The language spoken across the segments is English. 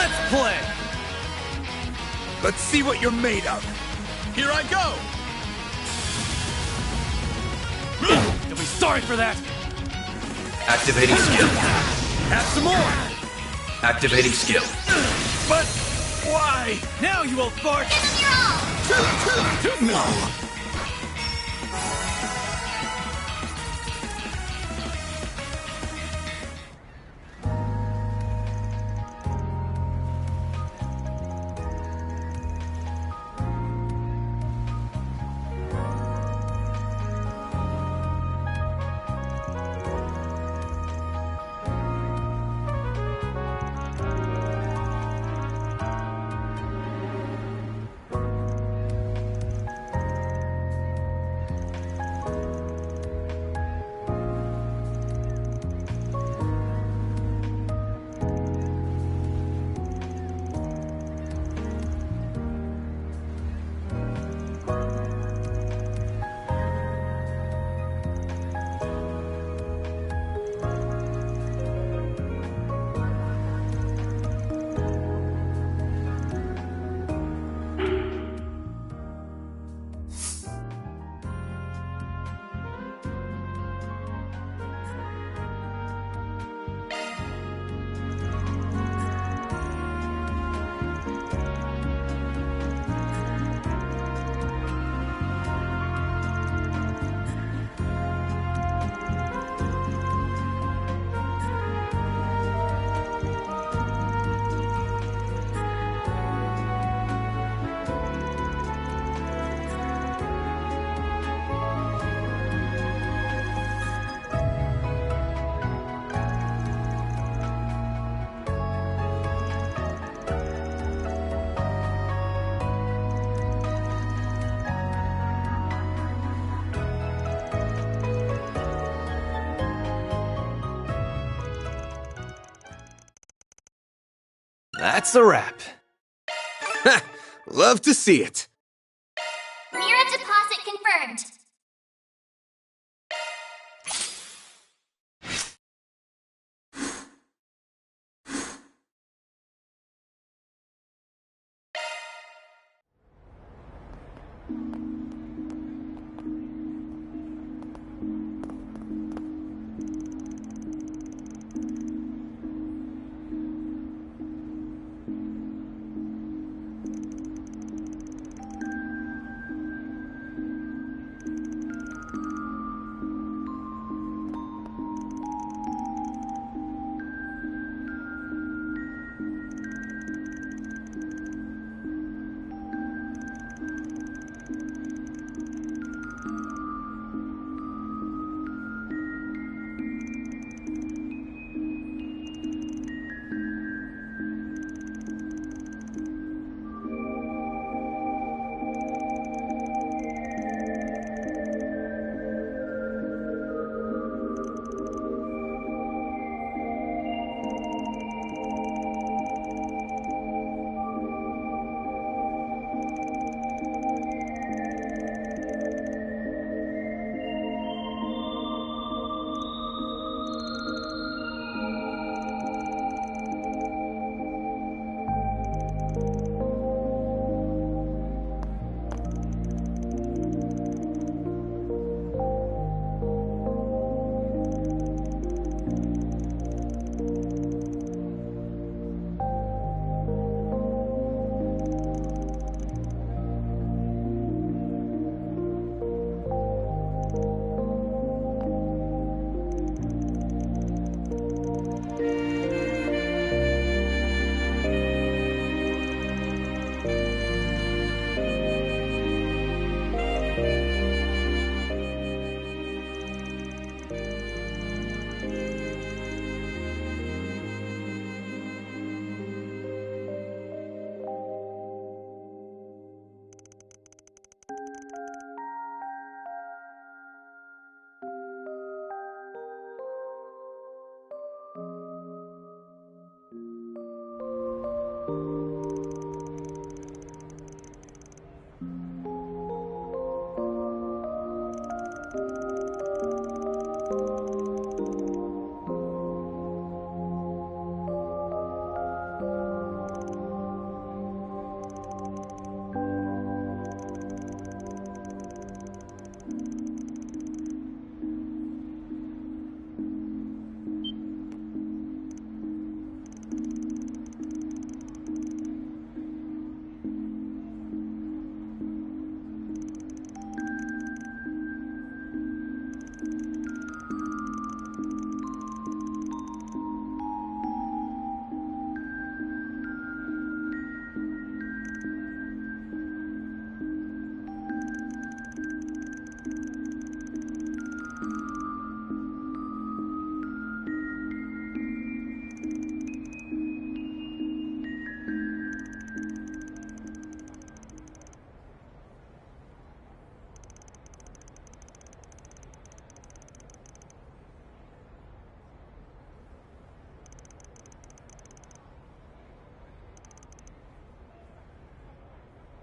Let's play! Let's see what you're made of. Here I go! You'll be sorry for that! Activating skill. Have some more! Activating skill. But why? Now you will fart! Give them your all! No! That's a wrap. Ha! Love to see it. Mira deposit confirmed.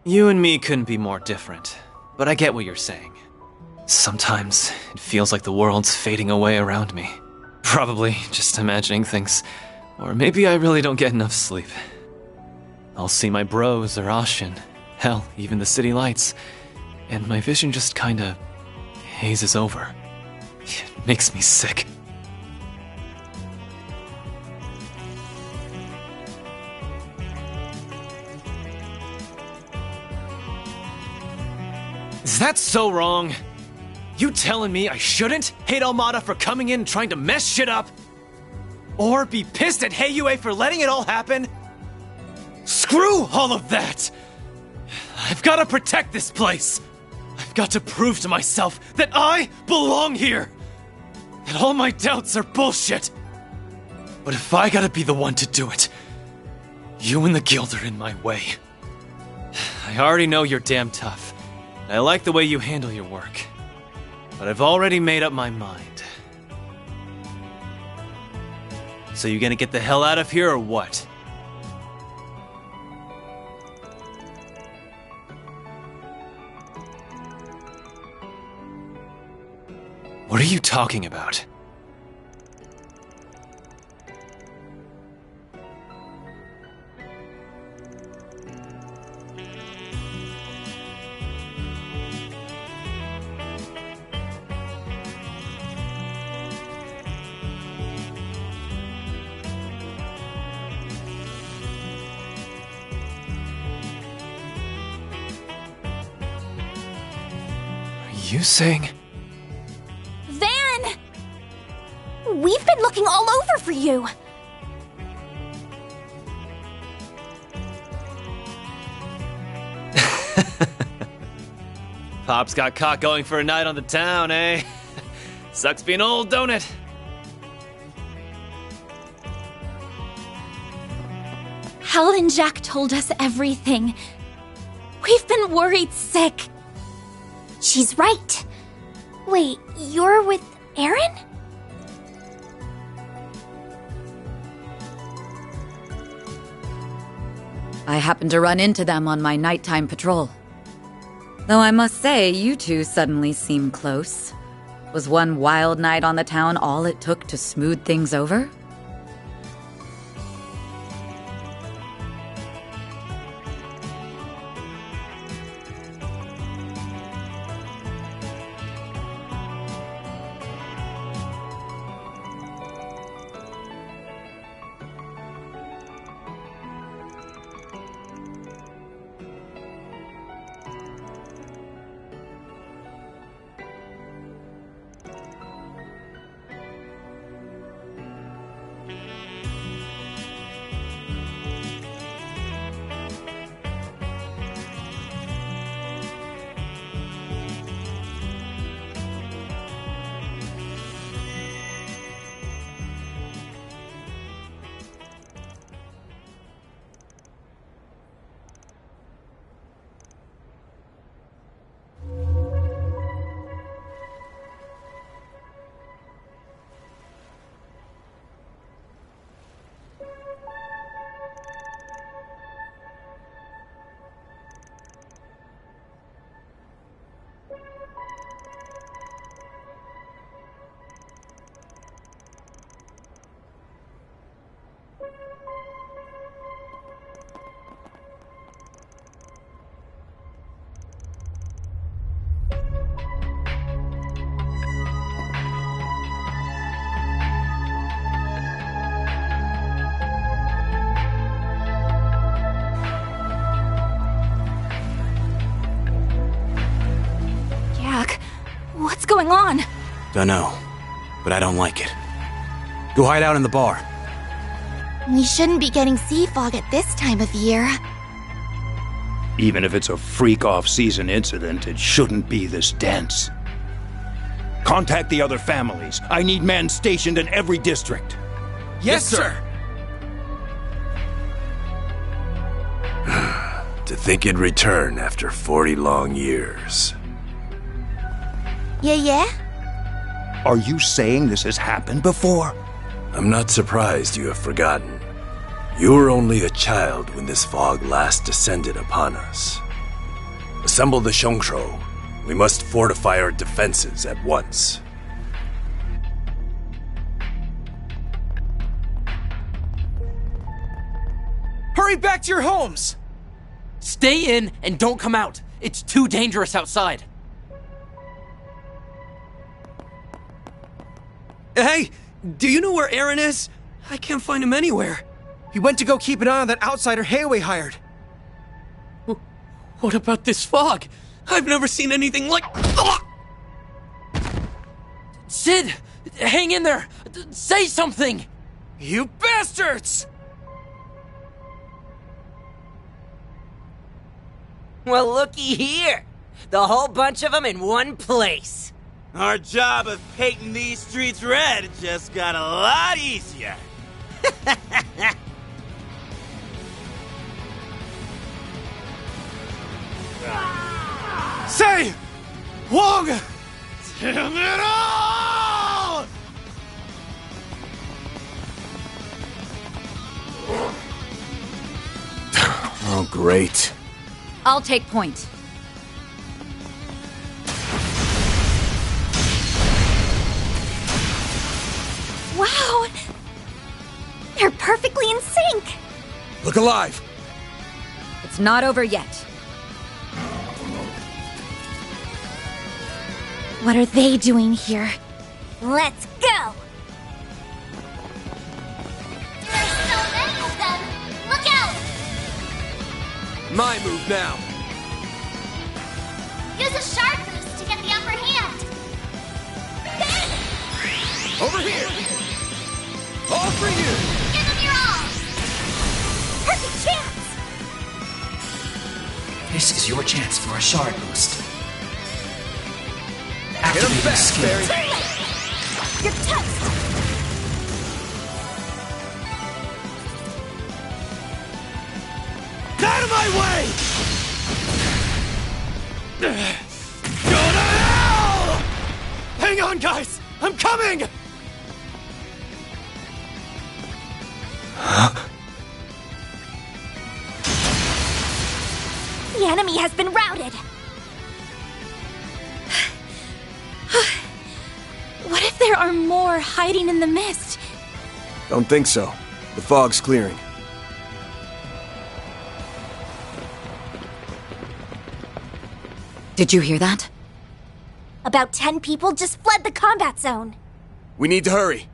You and me couldn't be more different, but I get what you're saying. Sometimes it feels like the world's fading away around me. Probably just imagining things, or maybe I really don't get enough sleep. I'll see my bros or Ashin, hell, even the city lights, and my vision just kinda hazes over. It makes me sick. Is that so wrong? You telling me I shouldn't hate Almada for coming in and trying to mess shit up? Or be pissed at Heiyue for letting it all happen? Screw all of that! I've got to protect this place! I've got to prove to myself that I belong here! That all my doubts are bullshit! But if I gotta be the one to do it, you and the guild are in my way. I already know you're damn tough. I like the way you handle your work. But I've already made up my mind. So you gonna get the hell out of here or what? What are you talking about? Are you saying... Van! We've been looking all over for you! Pop's got caught going for a night on the town, eh? Sucks being old, don't it? Hal and Jack told us everything. We've been worried sick. She's right. Wait, you're with Aaron? I happened to run into them on my nighttime patrol. Though I must say, you two suddenly seem close. Was one wild night on the town all it took to smooth things over? What's going on? Dunno, but I don't like it. Go hide out in the bar. We shouldn't be getting sea fog at this time of year. Even if it's a freak off-season incident, it shouldn't be this dense. Contact the other families. I need men stationed in every district. Yes, sir! To think it'd return after 40 long years. Yeah? Are you saying this has happened before? I'm not surprised you have forgotten. You were only a child when this fog last descended upon us. Assemble the Shongshou. We must fortify our defenses at once. Hurry back to your homes! Stay in and don't come out. It's too dangerous outside. Hey, do you know where Aaron is? I can't find him anywhere. He went to go keep an eye on that outsider Hayway hired. What about this fog? I've never seen anything like... Sid, hang in there. Say something. You bastards! Well, looky here. The whole bunch of them in one place. Our job of painting these streets red just got a lot easier. Say! Wong! Damn it all! Oh, great. I'll take point. Wow! They're perfectly in sync! Look alive! It's not over yet. What are they doing here? Let's go! There are so many of them! Look out! My move now. Use a shark boost to get the upper hand! Over here! All for you! Give them your all! Perfect chance! This is your chance for a shard boost. Get him Activating back, skill. Barry! You're toast! Out of my way! Go to hell! Hang on, guys! I'm coming! The enemy has been routed! What if there are more hiding in the mist? Don't think so. The fog's clearing. Did you hear that? About 10 people just fled the combat zone. We need to hurry.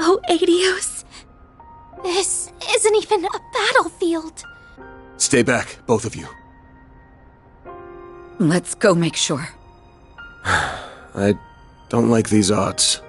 Oh, Adios. This isn't even a battlefield. Stay back, both of you. Let's go make sure. I don't like these odds.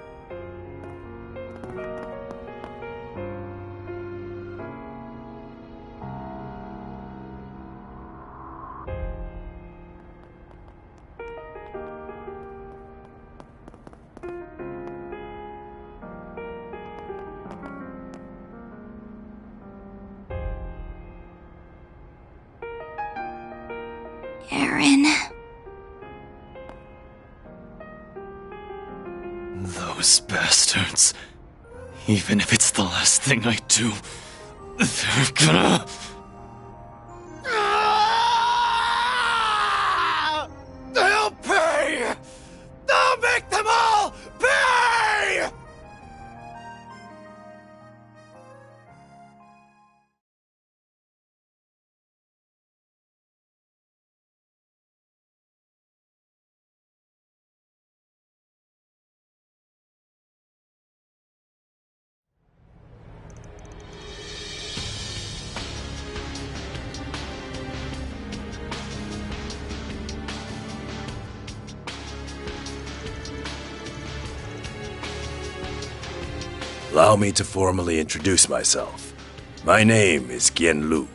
Aaron. Those bastards. Even if it's the last thing I do, they're gonna... They'll pay! I'll make them all pay! Allow me to formally introduce myself. My name is Gian Lu.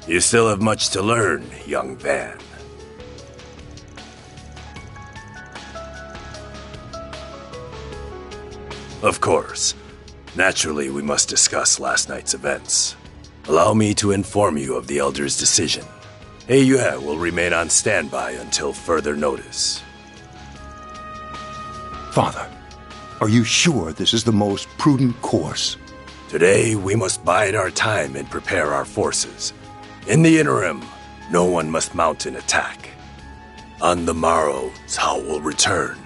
You still have much to learn, young Van. Of course. Naturally, we must discuss last night's events. Allow me to inform you of the Elder's decision. Heiyue will remain on standby until further notice. Father, are you sure this is the most prudent course? Today, we must bide our time and prepare our forces. In the interim, no one must mount an attack. On the morrow, Cao will return,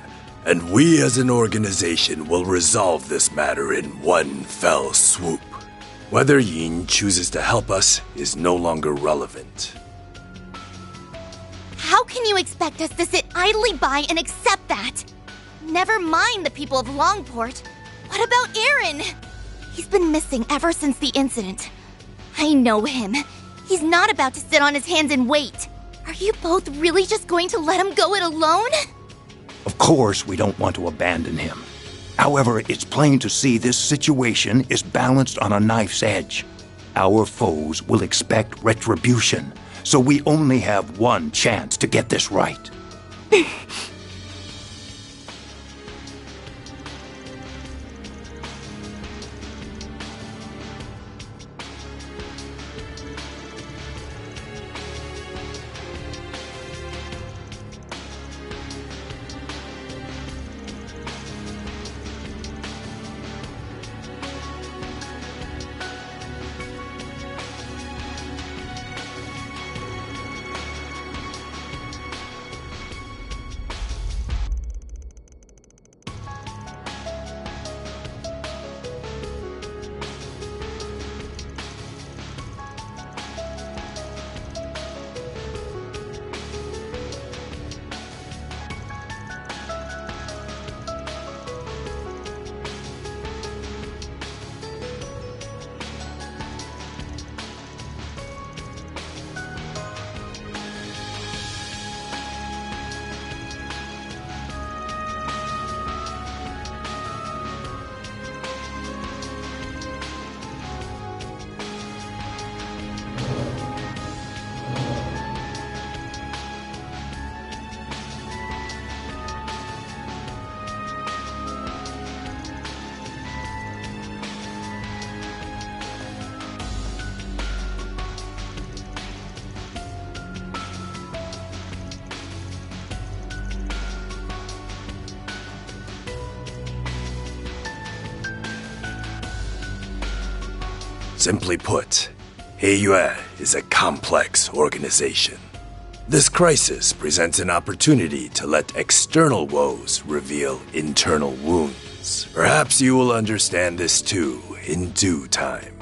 and we as an organization will resolve this matter in one fell swoop. Whether Yin chooses to help us is no longer relevant. How can you expect us to sit idly by and accept that? Never mind the people of Longport. What about Aaron? He's been missing ever since the incident. I know him. He's not about to sit on his hands and wait. Are you both really just going to let him go it alone? Of course we don't want to abandon him. However, it's plain to see this situation is balanced on a knife's edge. Our foes will expect retribution, so we only have one chance to get this right. Simply put, Heiyue is a complex organization. This crisis presents an opportunity to let external woes reveal internal wounds. Perhaps you will understand this too in due time.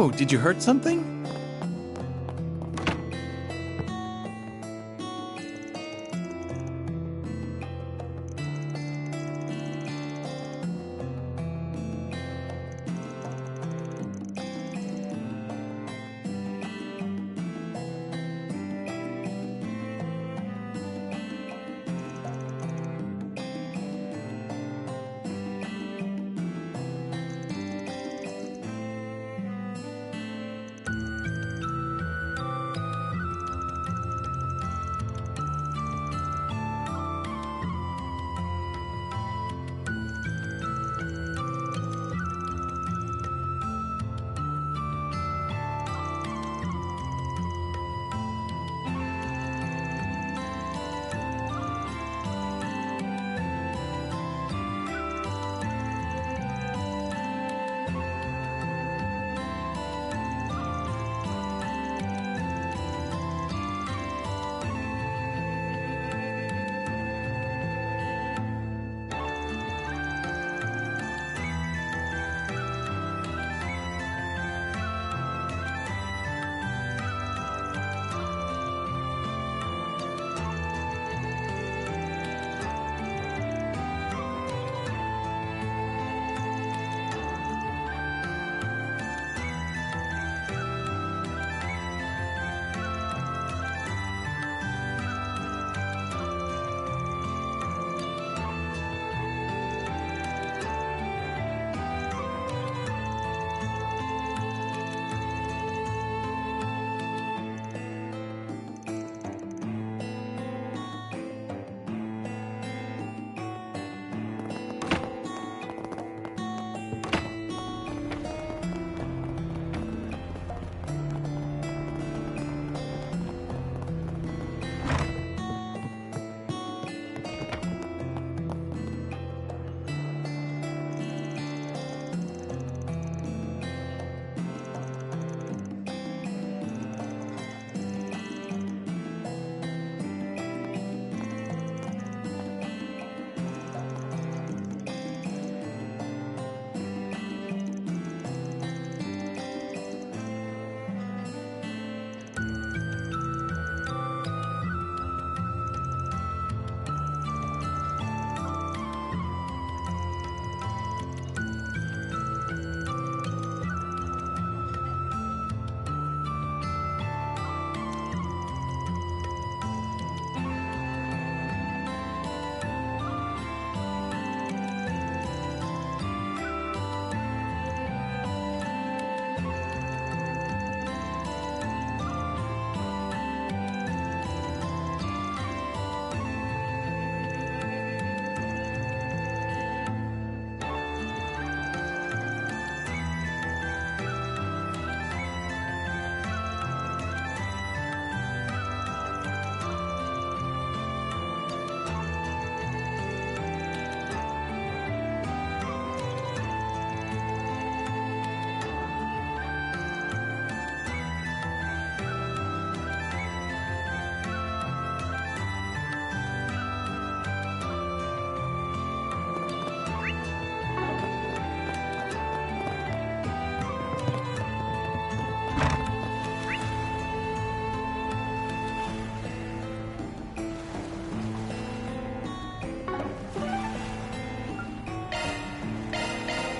Oh, did you hurt something?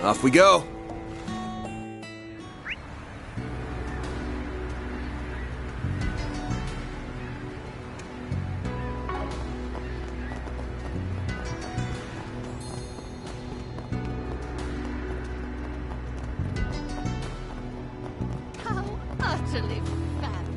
Off we go. How utterly fabulous.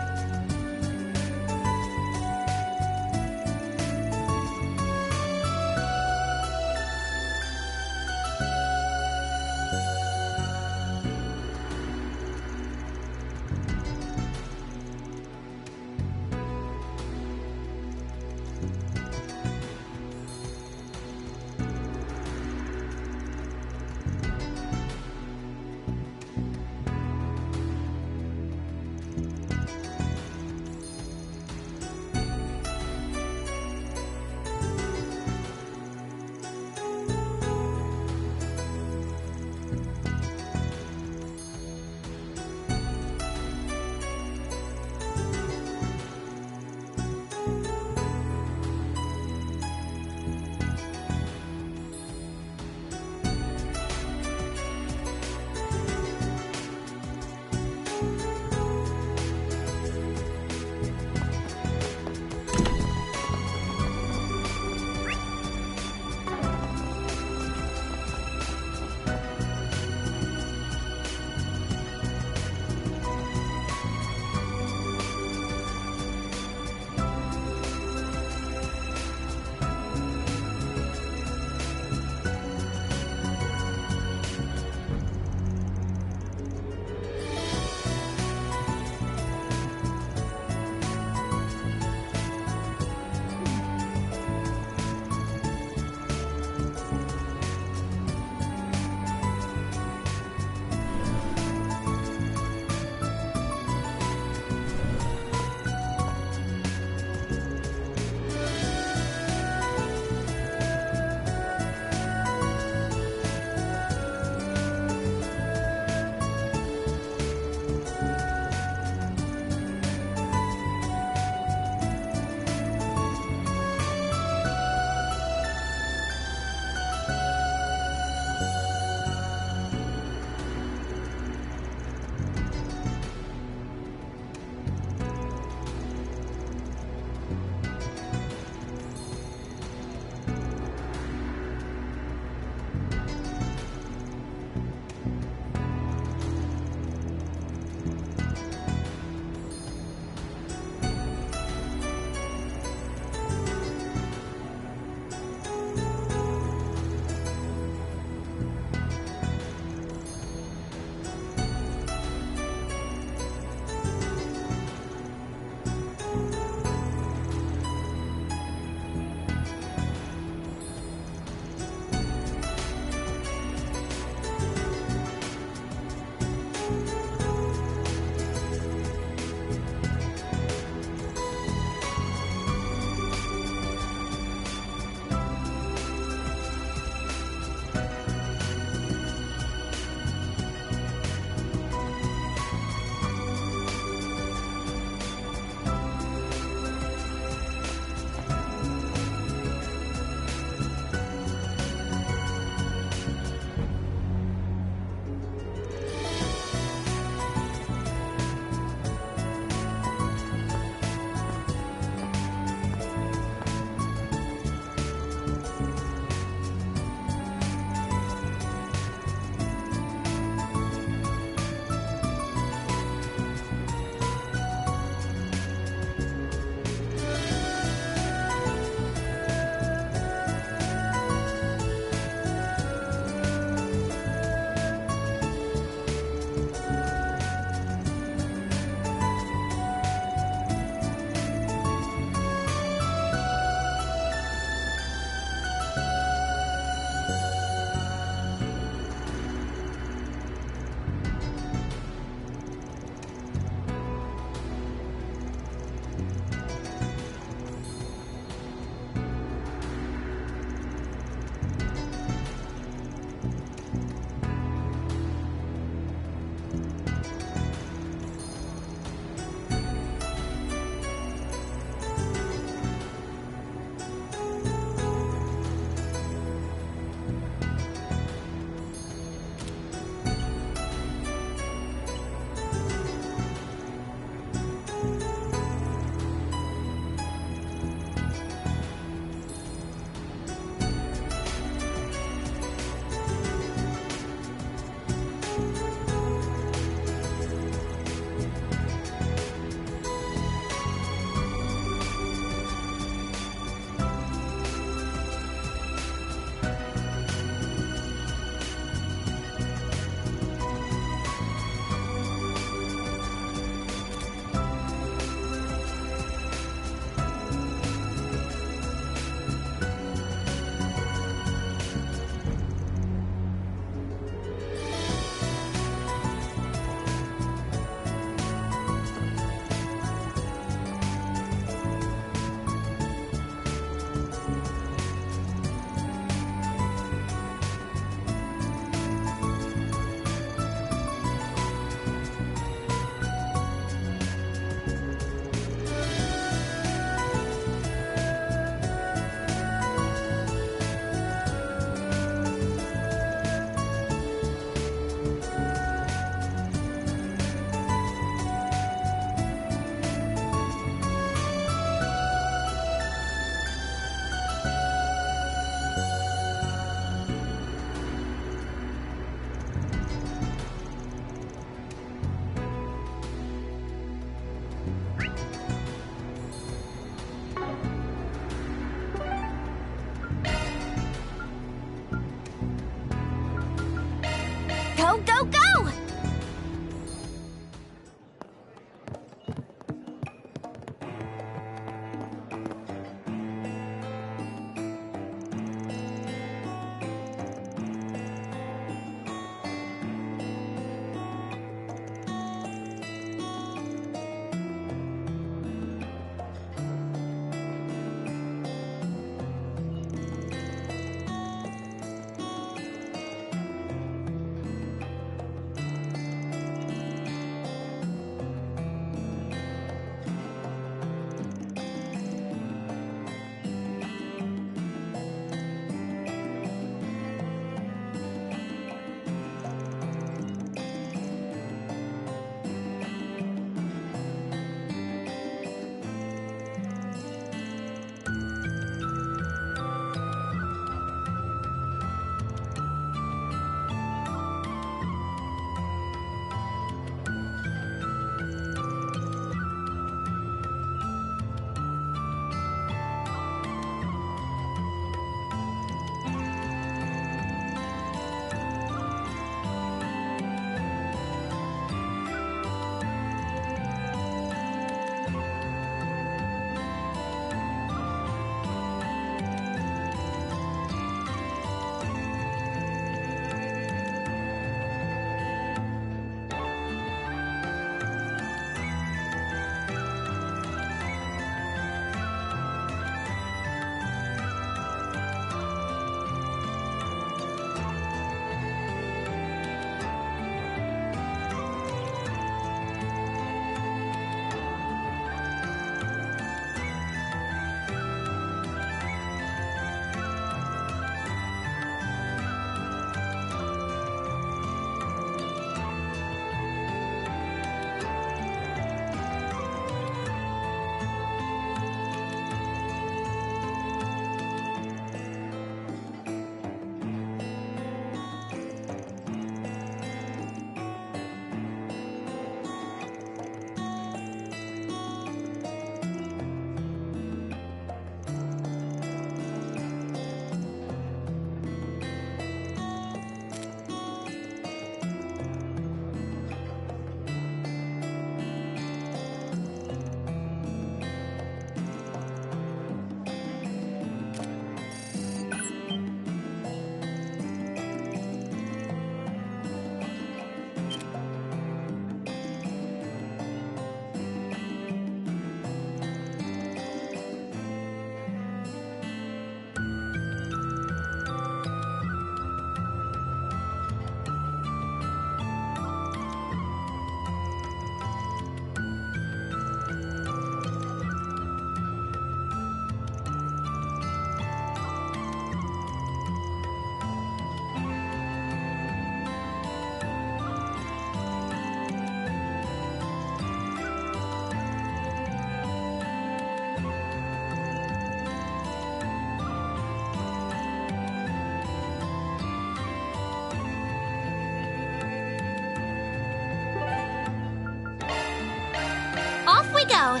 go.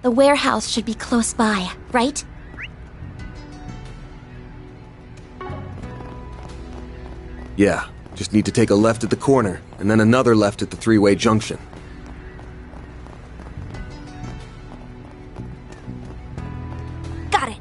The warehouse should be close by, right? Yeah, just need to take a left at the corner, and then another left at the three-way junction. Got it.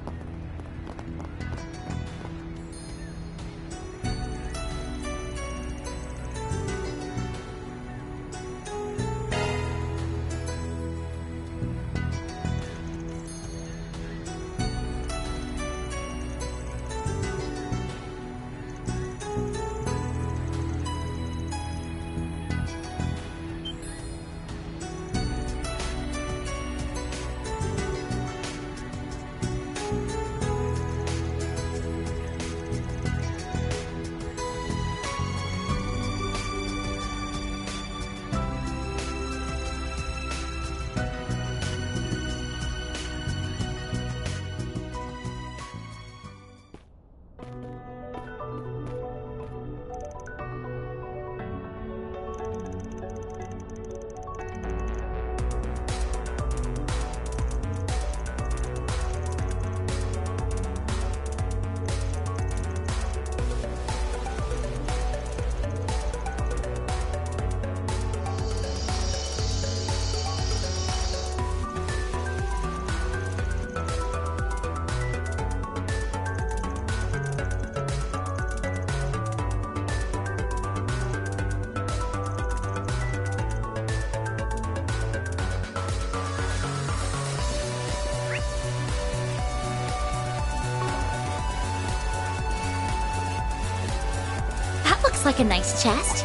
Looks like a nice chest.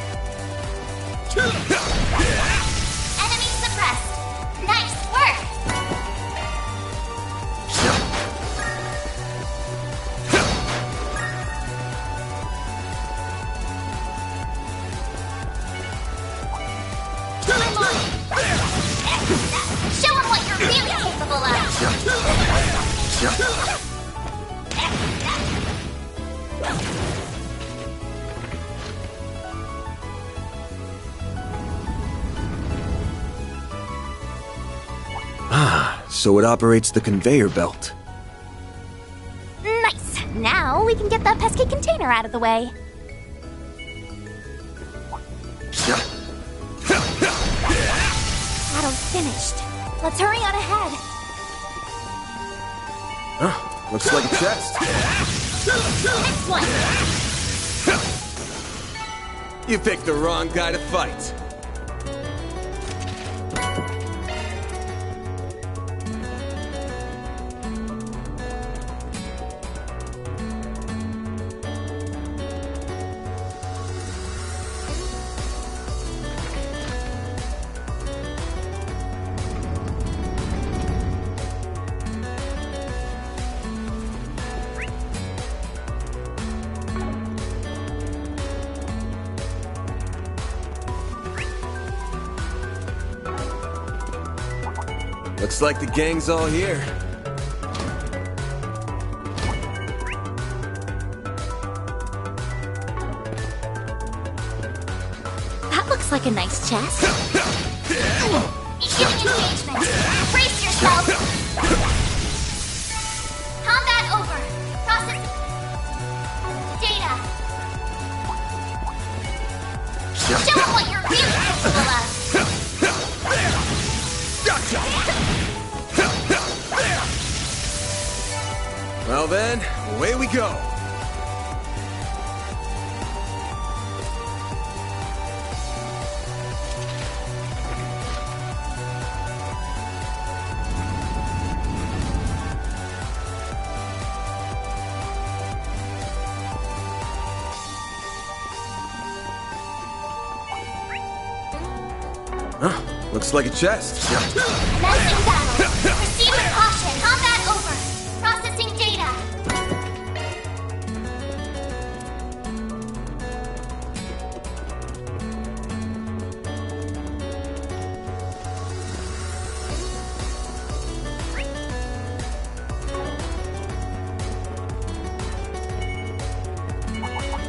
Enemy suppressed. Nice work! Show them what you're really capable of! So it operates the conveyor belt. Nice! Now we can get that pesky container out of the way. Battle's finished. Let's hurry on ahead. Looks like a chest. Next one! You picked the wrong guy to fight. Looks like the gang's all here. That looks like a nice chest. Beginning engagement. Brace yourself. Combat over. Process data. Show them what you're really capable of. Well then, away we go. Looks like a chest. Commencing battle. Proceed with caution. Combat over. Processing data.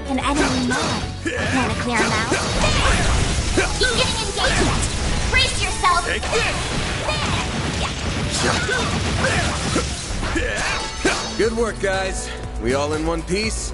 An enemy mob. Wanna clear him out? Keep getting engagement. Brace yourself. Good work, guys. We all in one piece?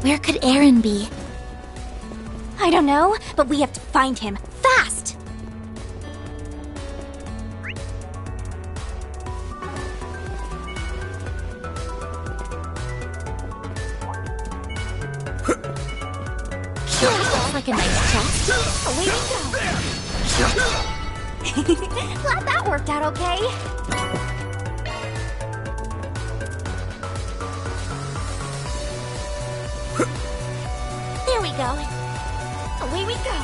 Where could Aaron be? I don't know, but we have to find him fast! Looks like a nice chest. Away we go! Glad that worked out okay. There we go. Away we go.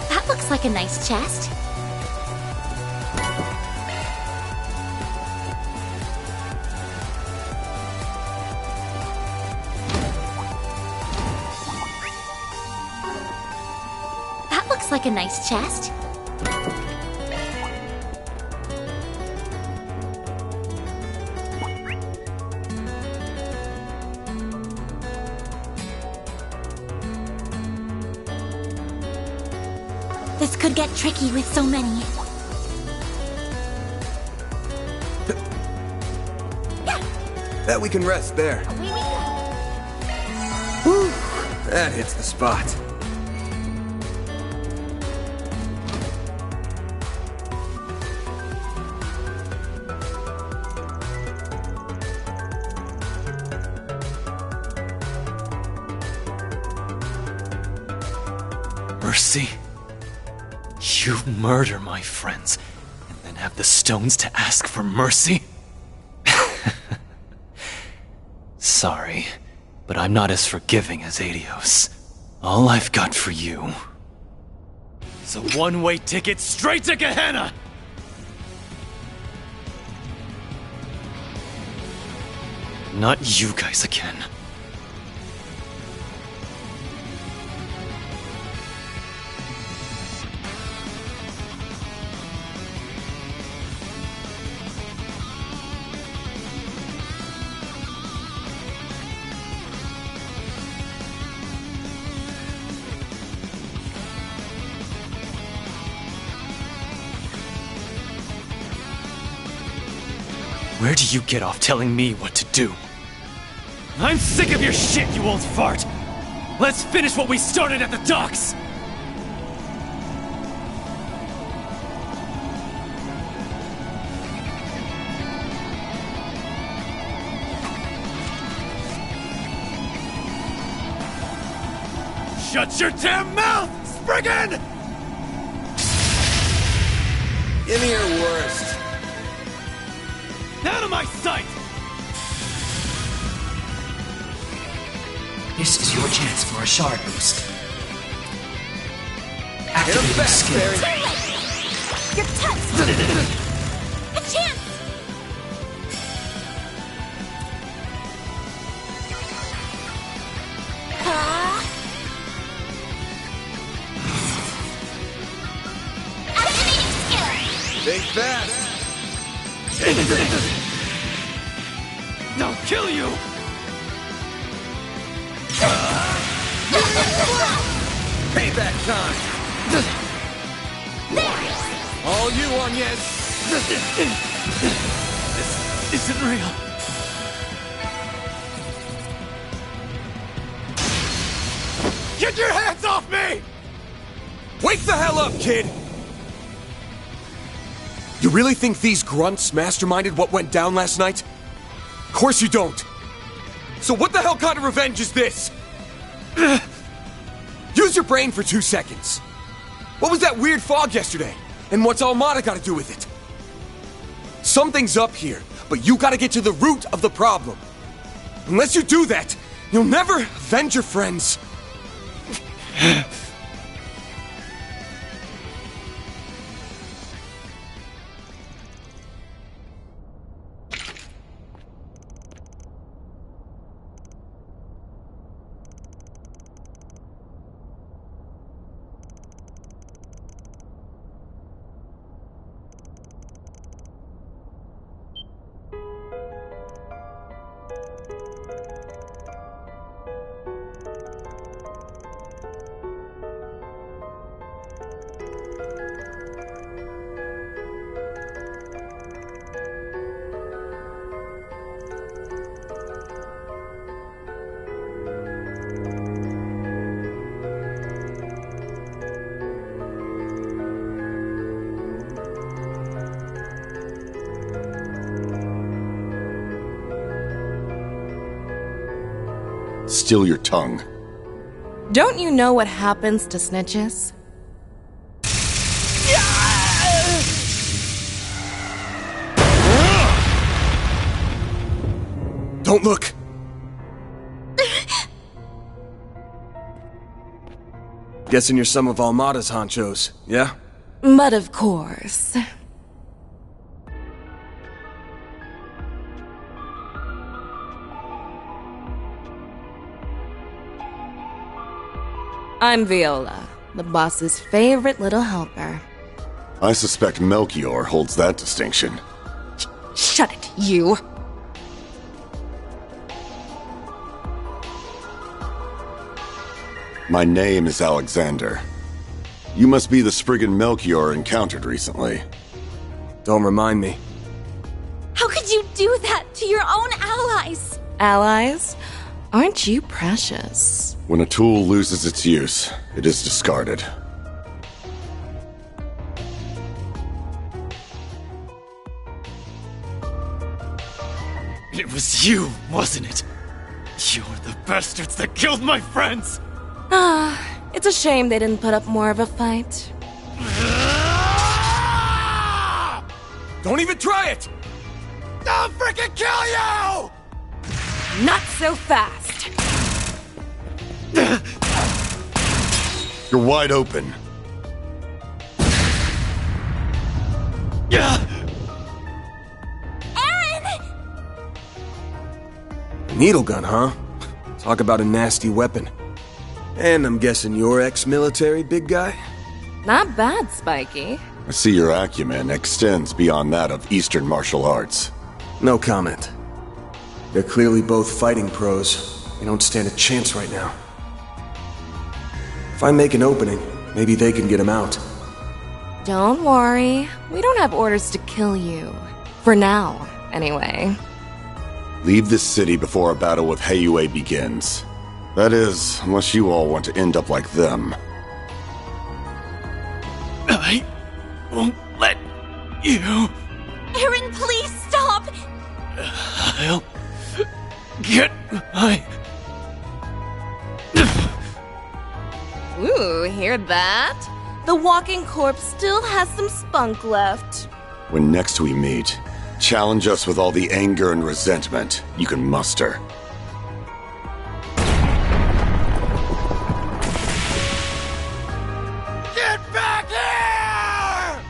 That looks like a nice chest. That looks like a nice chest. This could get tricky with so many. Bet we can rest there. Away we go. Whew, that hits the spot. Mercy? You murder my friends, and then have the stones to ask for mercy? Sorry, but I'm not as forgiving as Adios. All I've got for you is a one-way ticket straight to Gehenna! Not you guys again. Where do you get off telling me what to do? I'm sick of your shit, you old fart! Let's finish what we started at the docks! Shut your damn mouth, Spriggan! Give me your worst. Out of my sight! This is your chance for a shard boost. Hit him Activating back, skill. Barry. You're toast! A chance! Activating skill! Think fast. I'll kill you! Payback time! All you, Agnes! This isn't real. Get your hands off me! Wake the hell up, kid! You really think these grunts masterminded what went down last night? Of course you don't! So what the hell kind of revenge is this? Use your brain for 2 seconds. What was that weird fog yesterday? And what's Almada got to do with it? Something's up here, but you gotta get to the root of the problem. Unless you do that, you'll never avenge your friends. Still your tongue. Don't you know what happens to snitches? Don't look! Guessing you're some of Almada's honchos, yeah? But of course. I'm Viola, the boss's favorite little helper. I suspect Melchior holds that distinction. Shut it, you! My name is Alexander. You must be the Spriggan Melchior encountered recently. Don't remind me. How could you do that to your own allies? Allies? Aren't you precious? When a tool loses its use, it is discarded. It was you, wasn't it? You're the bastards that killed my friends! Ah, it's a shame they didn't put up more of a fight. Don't even try it! I'll freaking kill you! Not so fast! You're wide open. Aaron! A needle gun, huh? Talk about a nasty weapon. And I'm guessing you're ex-military, big guy? Not bad, Spiky. I see your acumen extends beyond that of Eastern martial arts. No comment. They're clearly both fighting pros. They don't stand a chance right now. If I make an opening, maybe they can get him out. Don't worry. We don't have orders to kill you. For now, anyway. Leave this city before a battle with Heiyue begins. That is, unless you all want to end up like them. I won't let you. Aaron, please stop! I'll get my... Ooh, hear that? The walking corpse still has some spunk left. When next we meet, challenge us with all the anger and resentment you can muster. Get back here!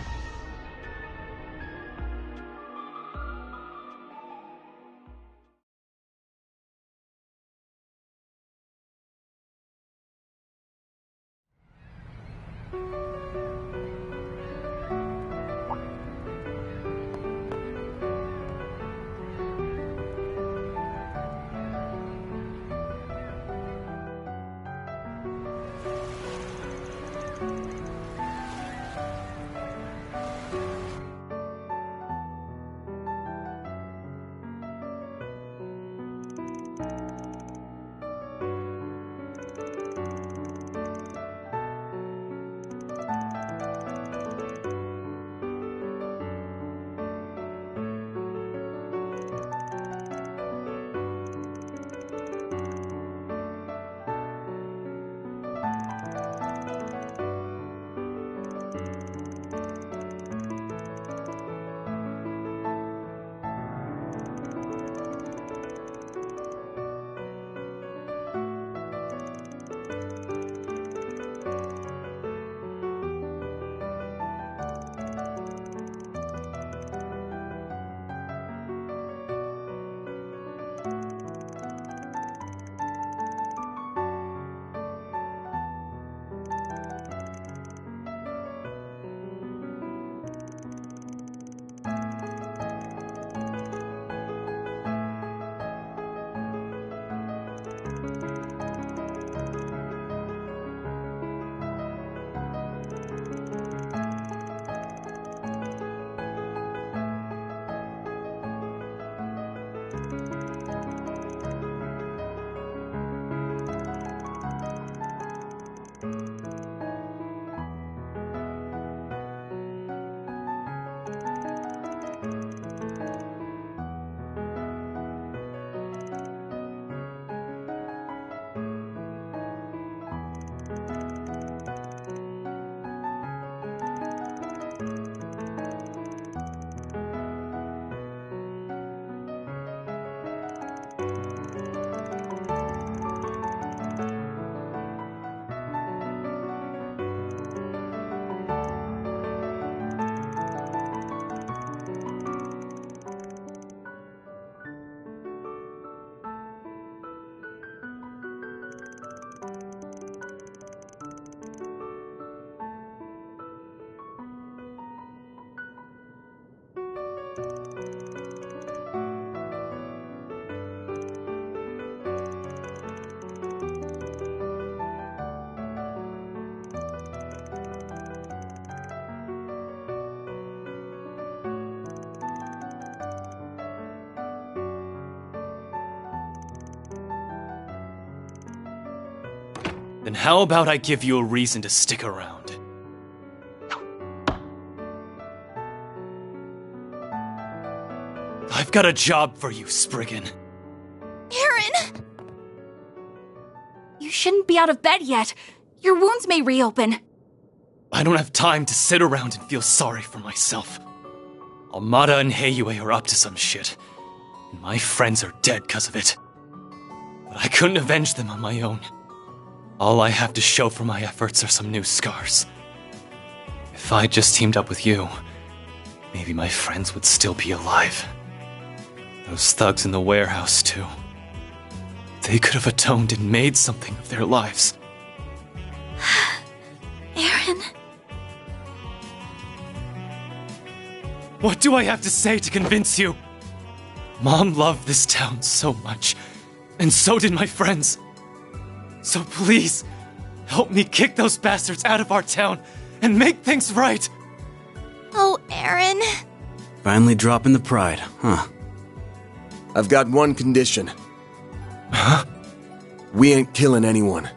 Then how about I give you a reason to stick around? I've got a job for you, Spriggan. Aaron! You shouldn't be out of bed yet. Your wounds may reopen. I don't have time to sit around and feel sorry for myself. Almada and Heiyue are up to some shit, and my friends are dead because of it. But I couldn't avenge them on my own. All I have to show for my efforts are some new scars. If I just teamed up with you, maybe my friends would still be alive. Those thugs in the warehouse, too. They could have atoned and made something of their lives. Aaron. What do I have to say to convince you? Mom loved this town so much, and so did my friends. So please, help me kick those bastards out of our town and make things right. Oh, Aaron. Finally dropping the pride, huh? I've got one condition. Huh? We ain't killing anyone.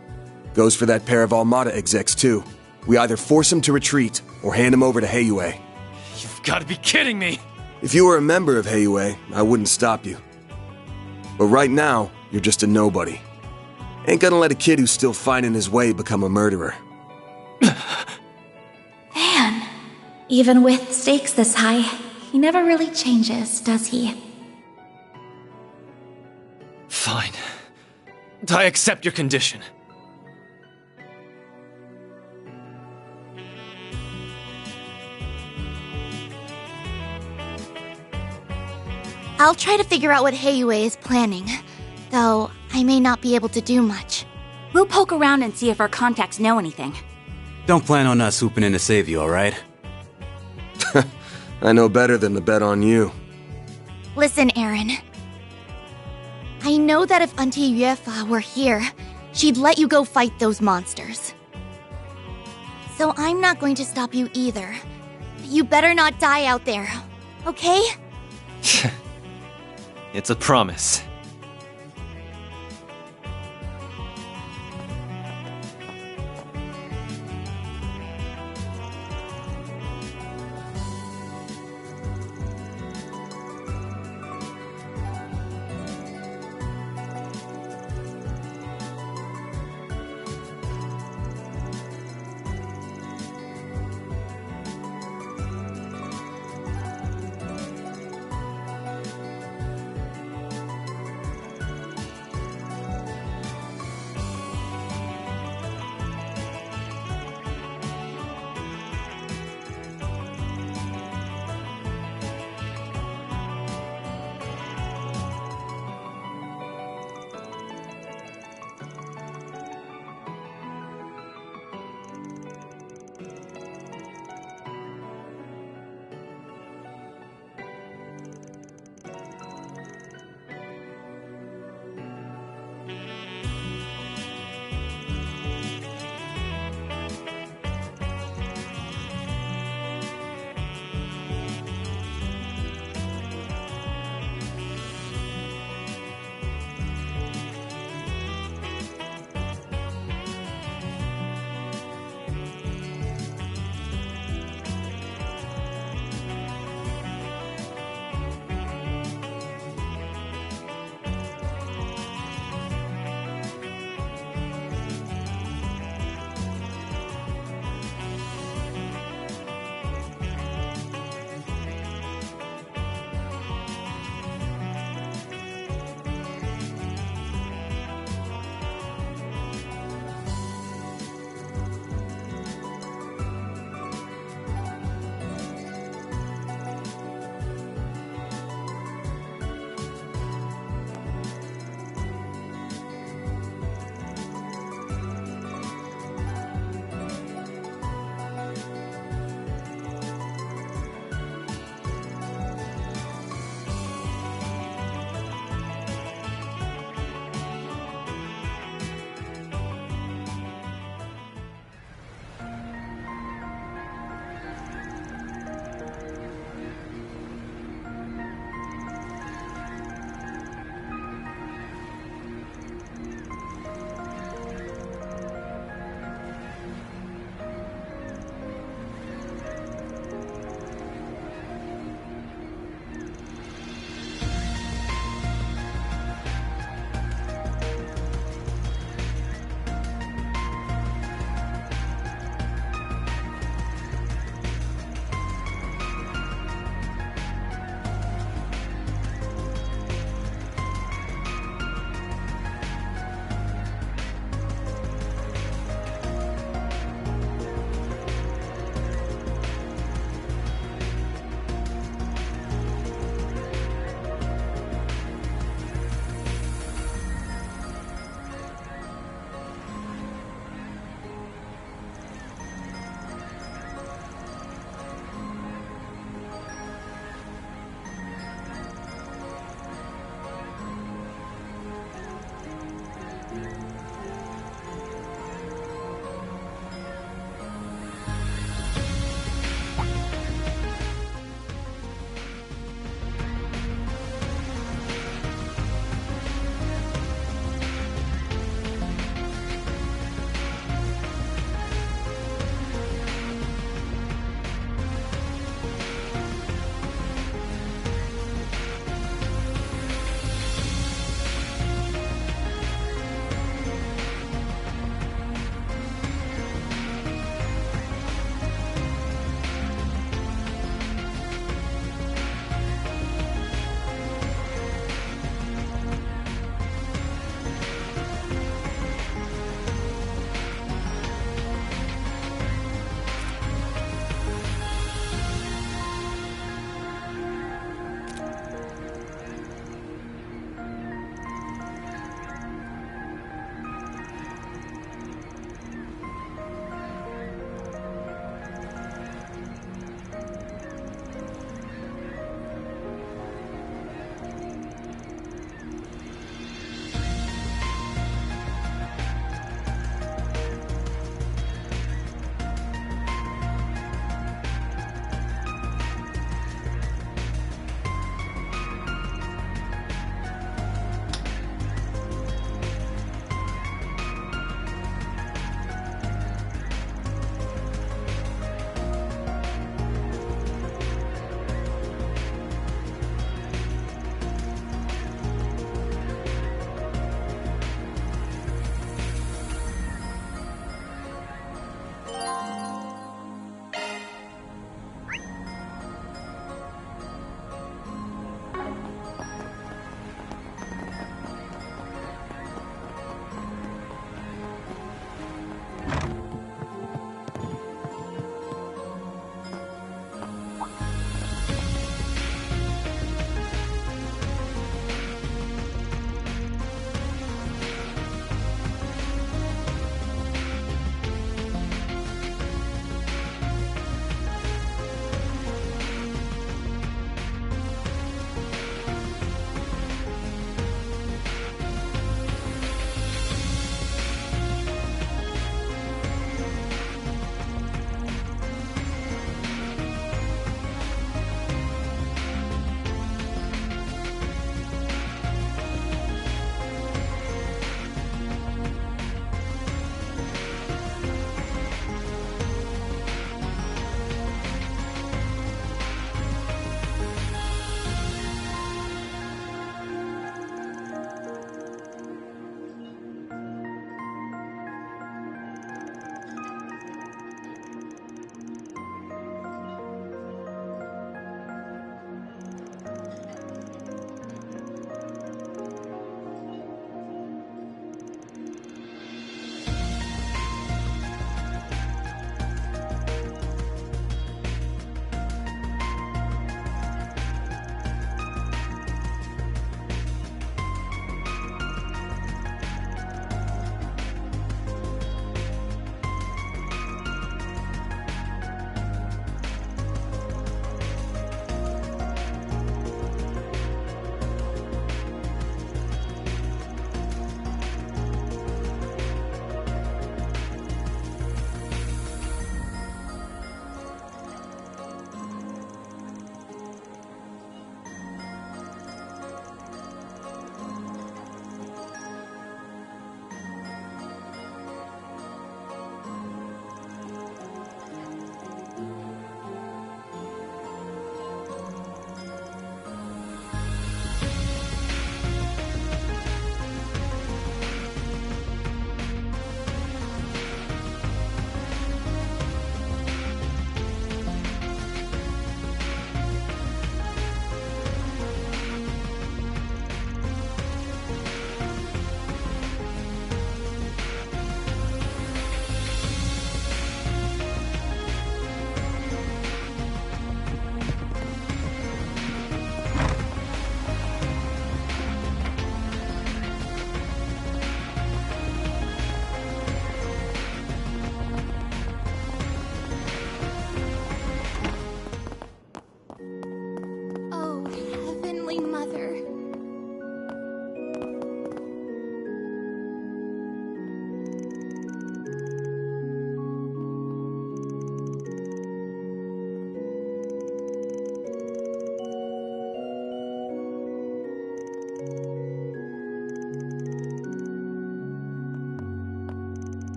Goes for that pair of Almada execs, too. We either force them to retreat or hand them over to Heiyue. You've got to be kidding me! If you were a member of Heiyue, I wouldn't stop you. But right now, you're just a nobody. Ain't gonna let a kid who's still finding his way become a murderer. Man, even with stakes this high, he never really changes, does he? Fine. I accept your condition. I'll try to figure out what Heiyue is planning, though I may not be able to do much. We'll poke around and see if our contacts know anything. Don't plan on us swooping in to save you, alright? I know better than to bet on you. Listen, Aaron. I know that if Auntie Yuefa were here, she'd let you go fight those monsters. So I'm not going to stop you either. You better not die out there, okay? It's a promise.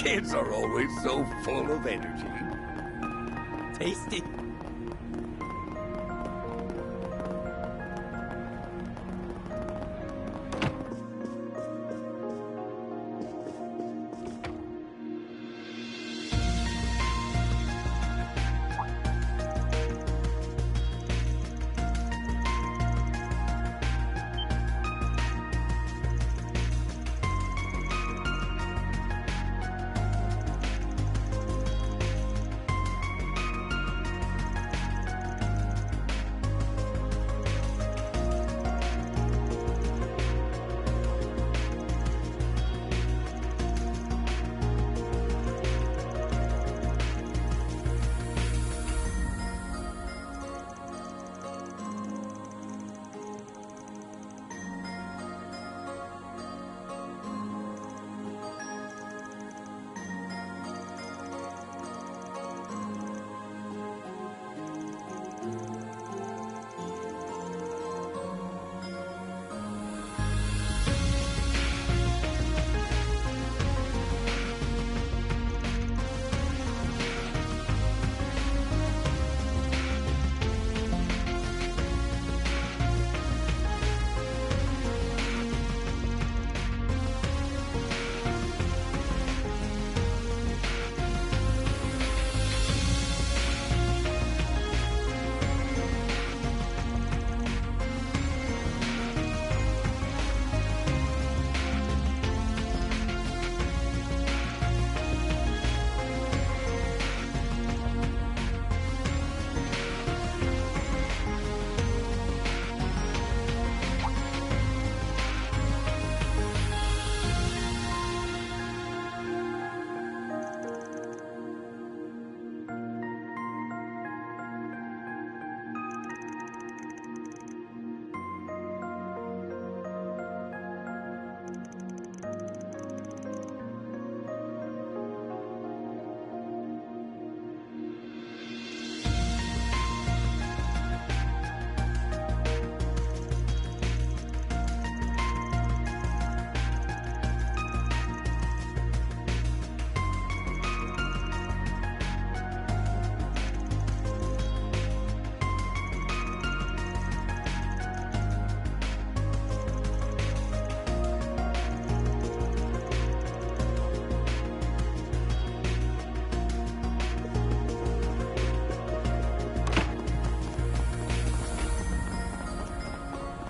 Kids are always so full of energy. Tasty.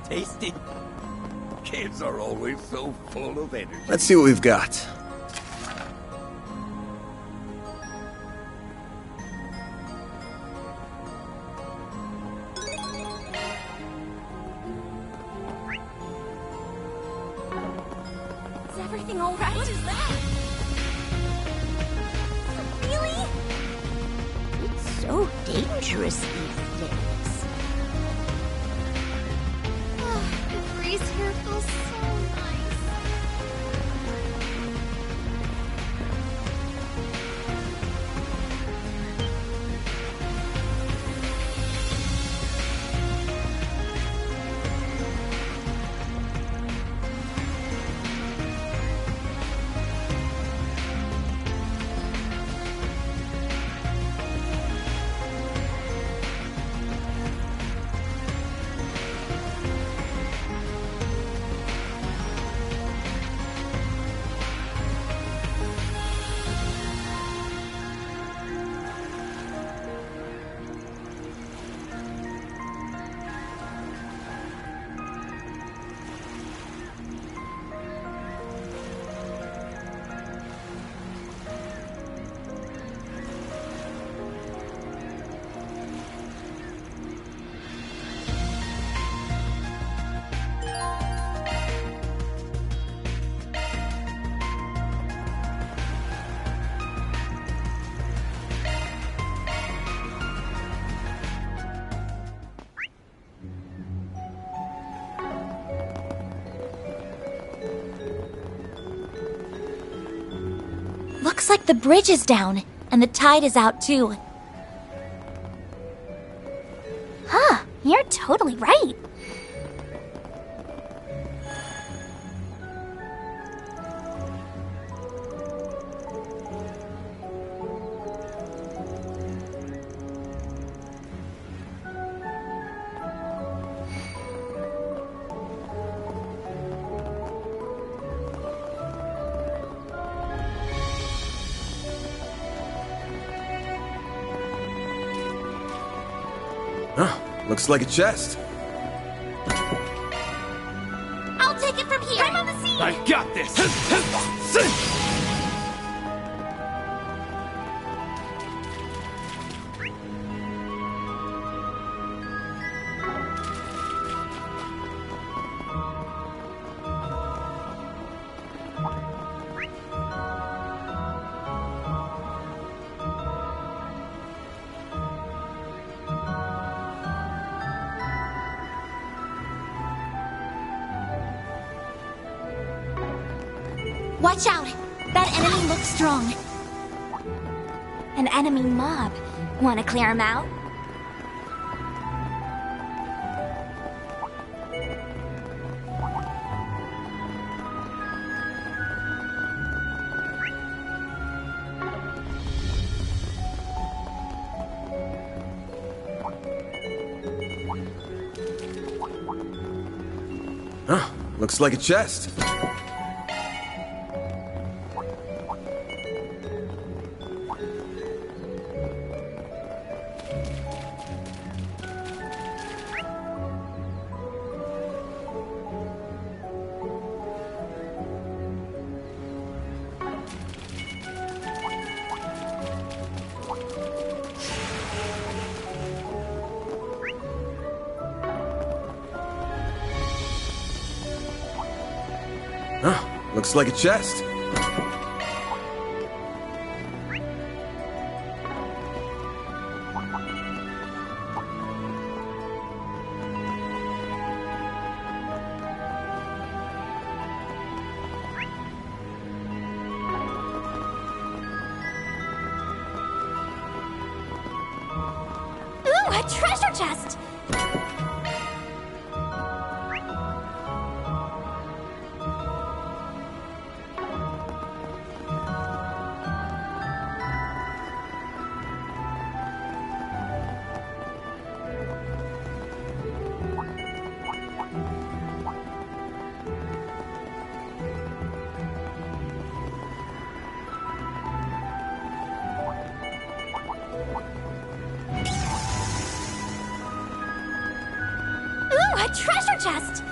Tasty. Kids are always so full of energy. Let's see what we've got. Is everything all right? What is that? Really? It's so dangerous these days. The breeze here feels so nice. Looks like the bridge is down, and the tide is out too. Huh, you're totally right. Looks like a chest. I'll take it from here. I'm on the scene. I got this! Watch out! That enemy looks strong. An enemy mob. Want to clear him out? Looks like a chest. Looks like a chest. Ooh, a treasure chest! Ooh, a treasure chest!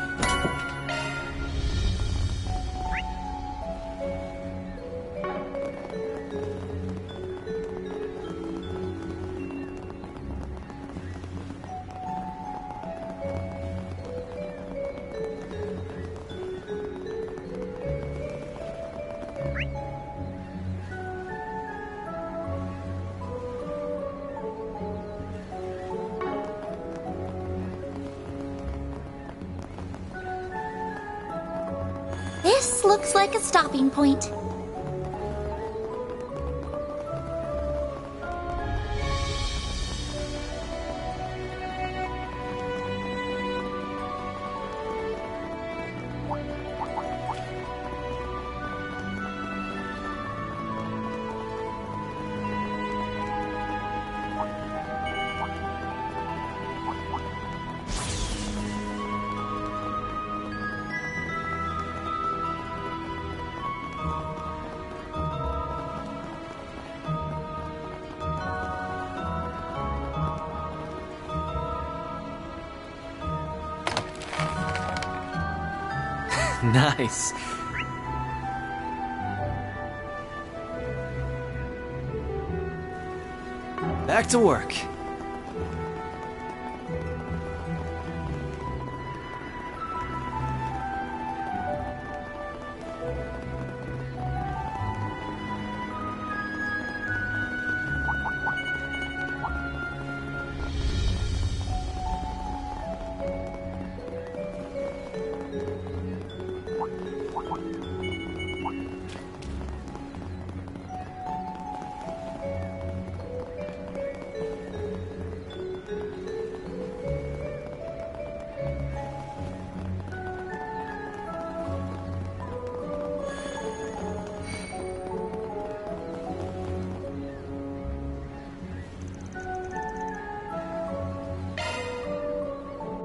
This looks like a stopping point. Nice. Back to work.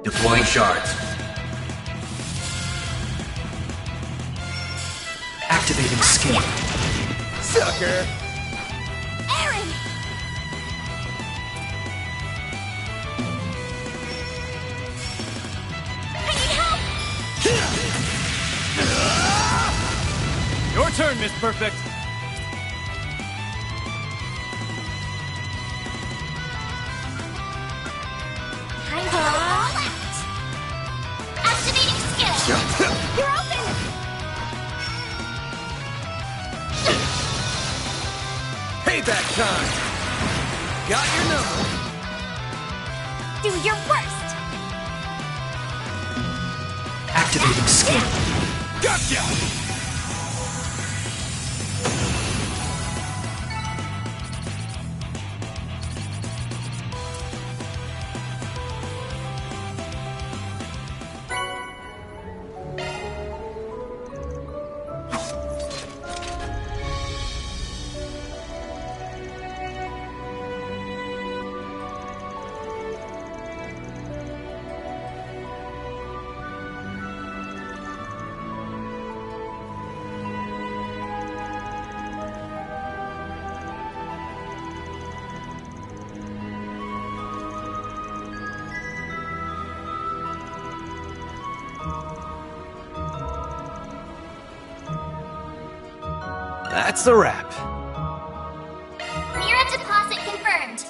Deploying shards. Activating scan. Sucker! Aaron! turn, Miss Perfect. Time to go all out. Activating skill. You're open. Payback time! Got your number. Do your worst. Activating skill. Gotcha! That's a wrap. Mira deposit confirmed.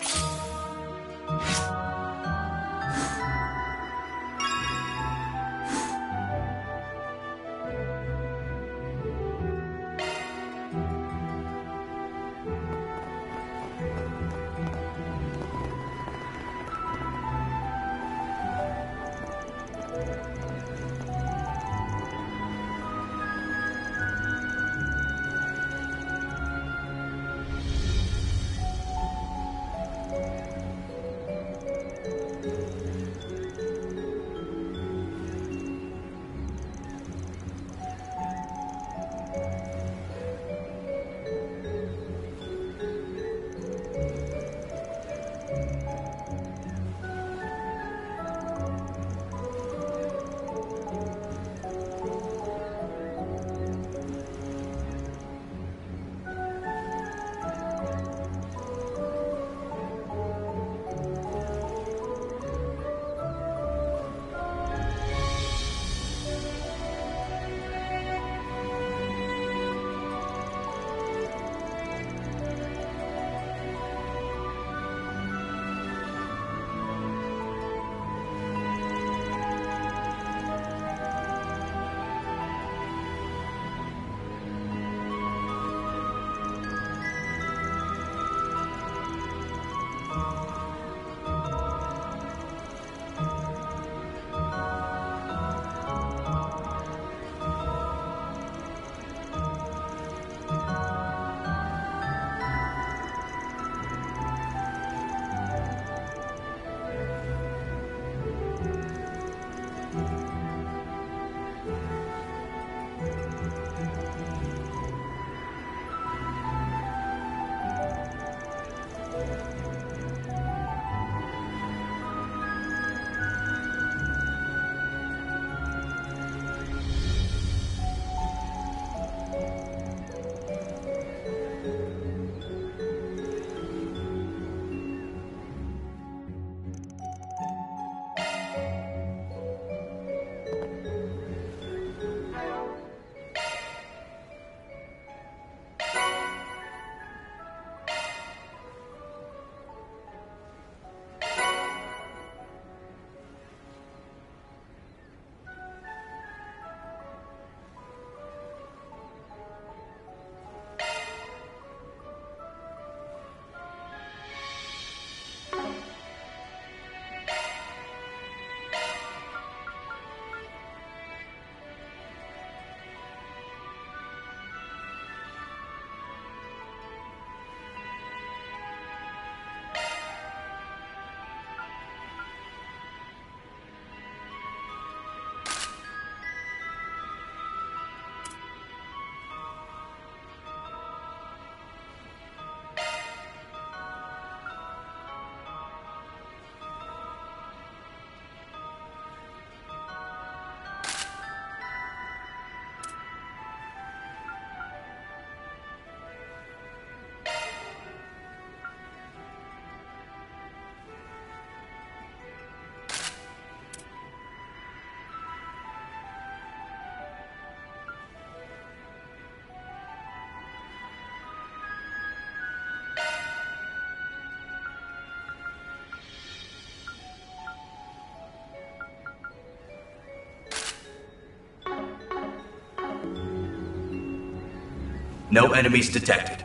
No enemies detected.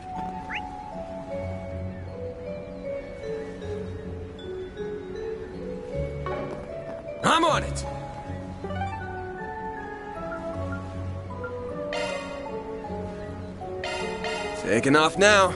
I'm on it! Taking off now.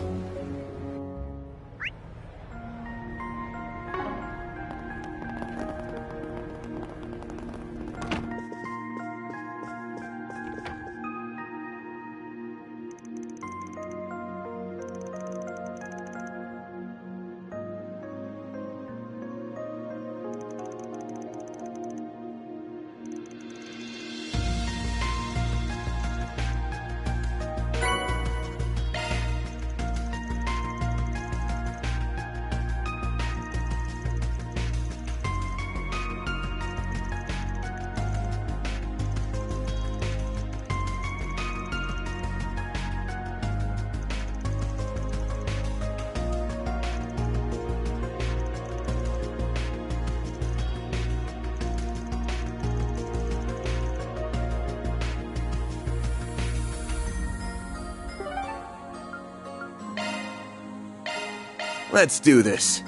Let's do this.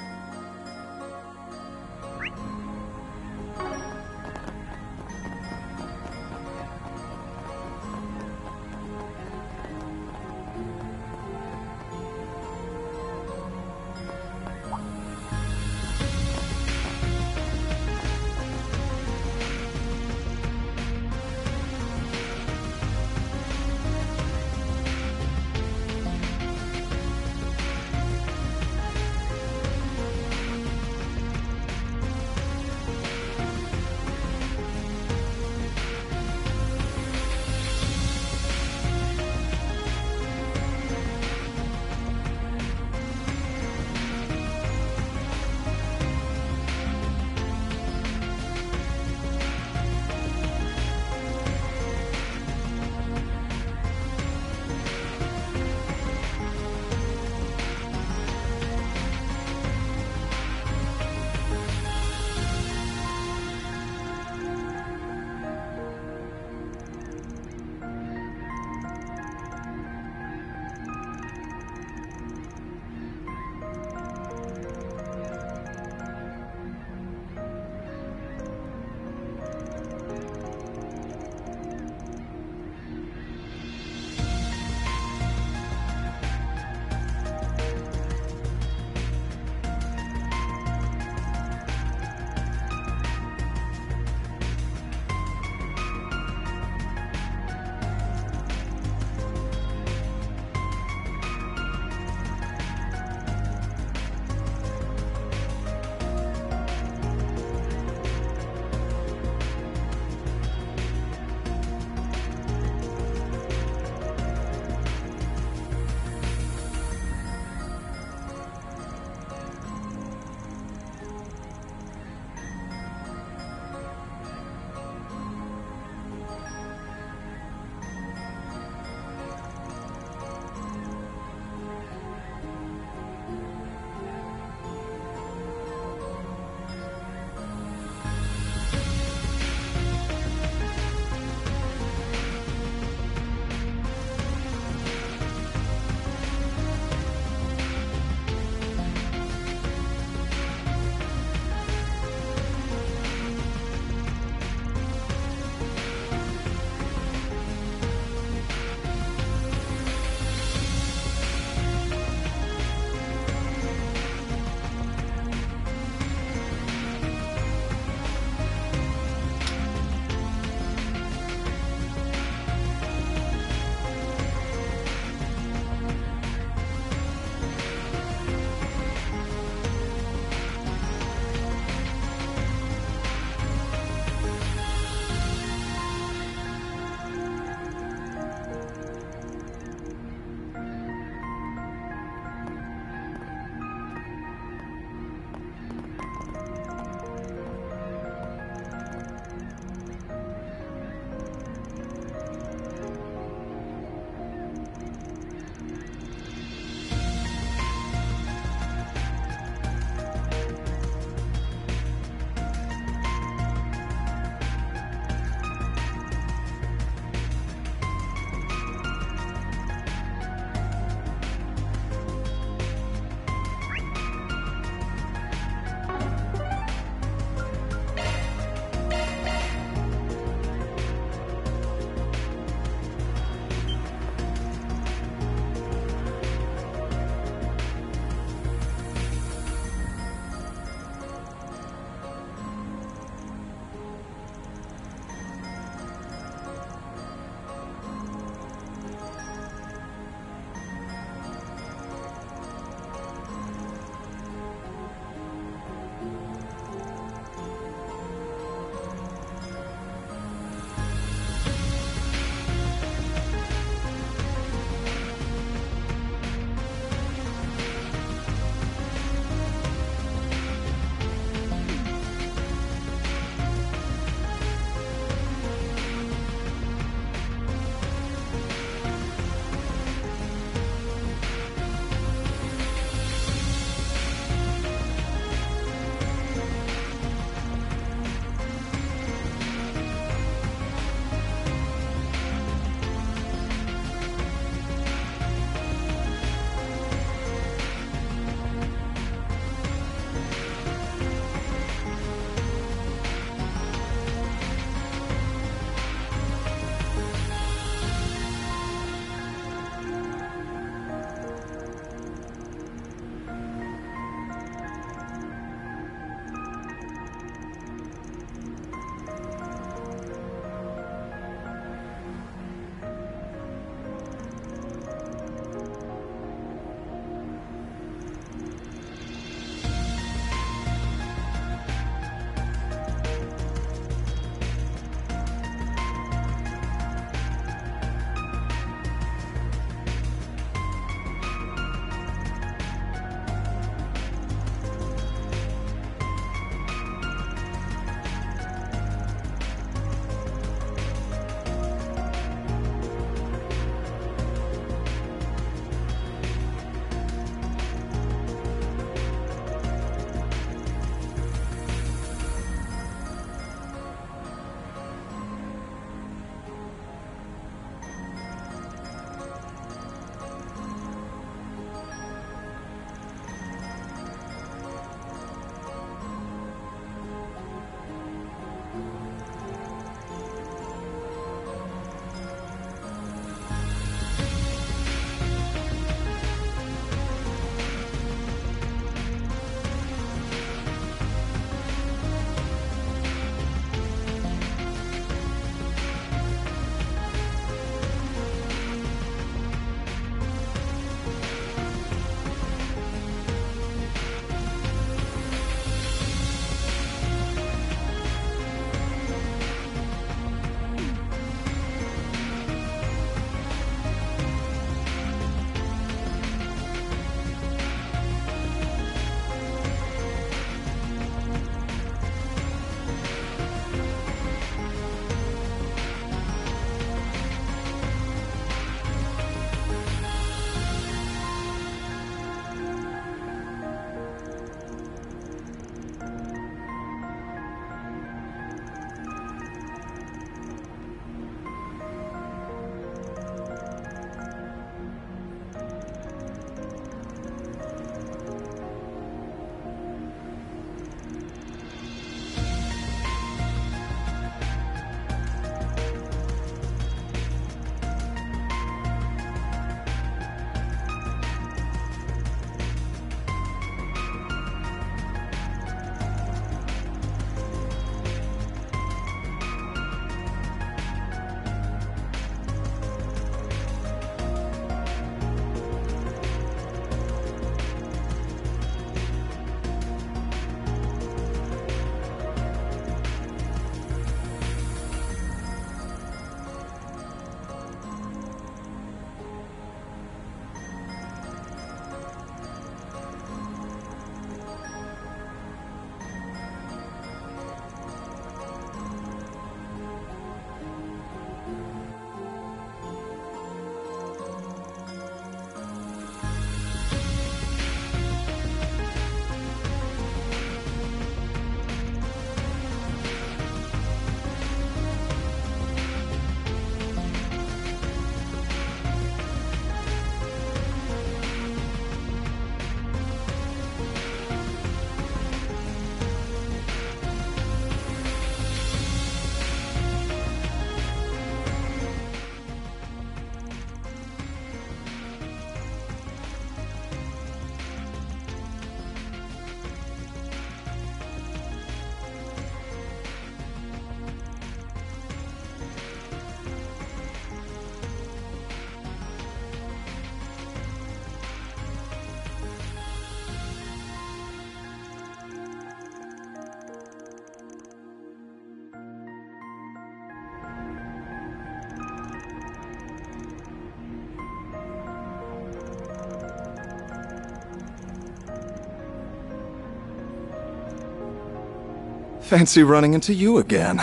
Fancy running into you again.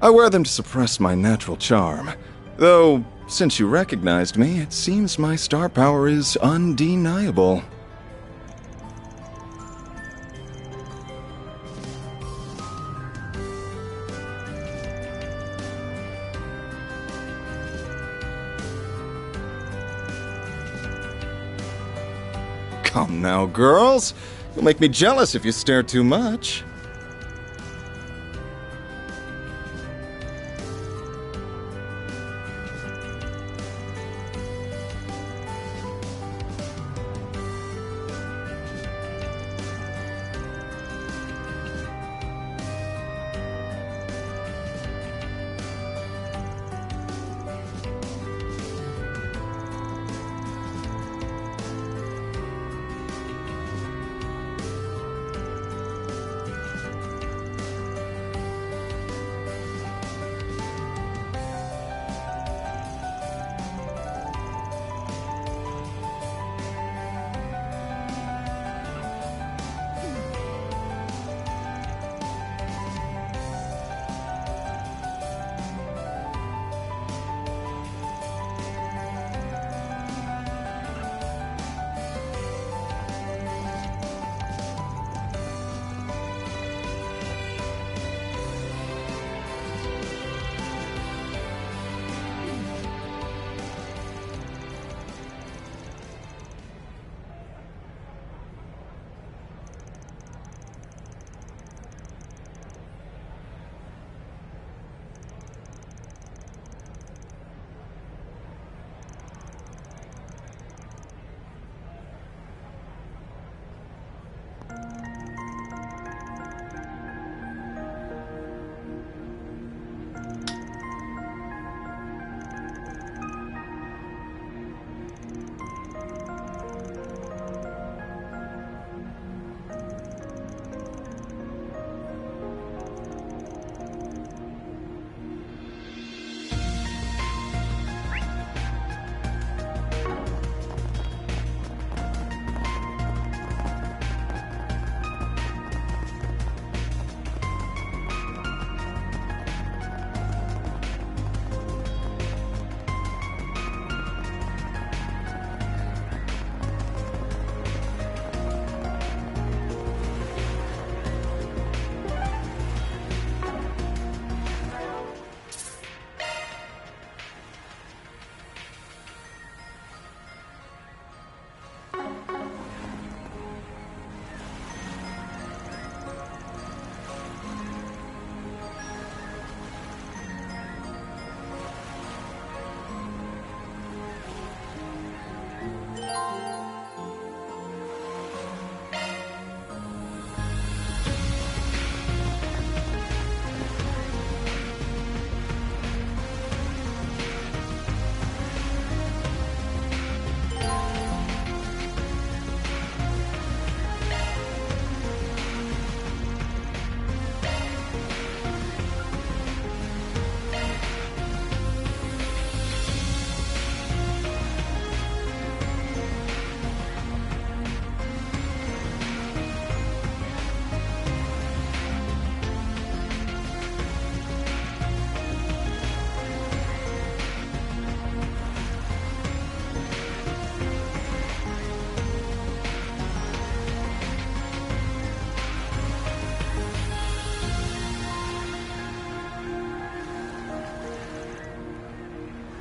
I wear them to suppress my natural charm. Though, since you recognized me, it seems my star power is undeniable. Come now, girls. You'll make me jealous if you stare too much.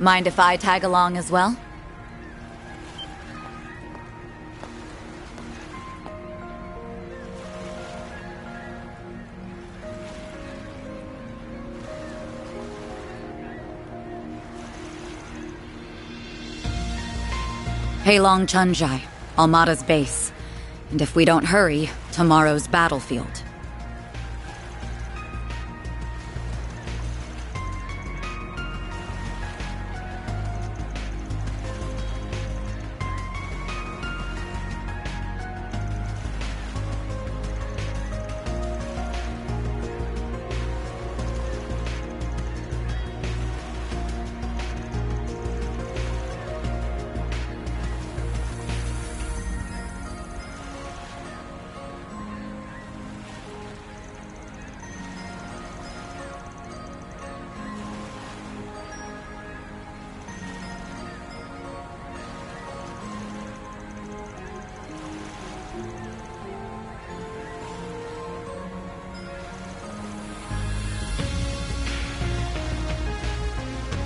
Mind if I tag along as well? Heilong Chunjai, Almada's base. And if we don't hurry, tomorrow's battlefield.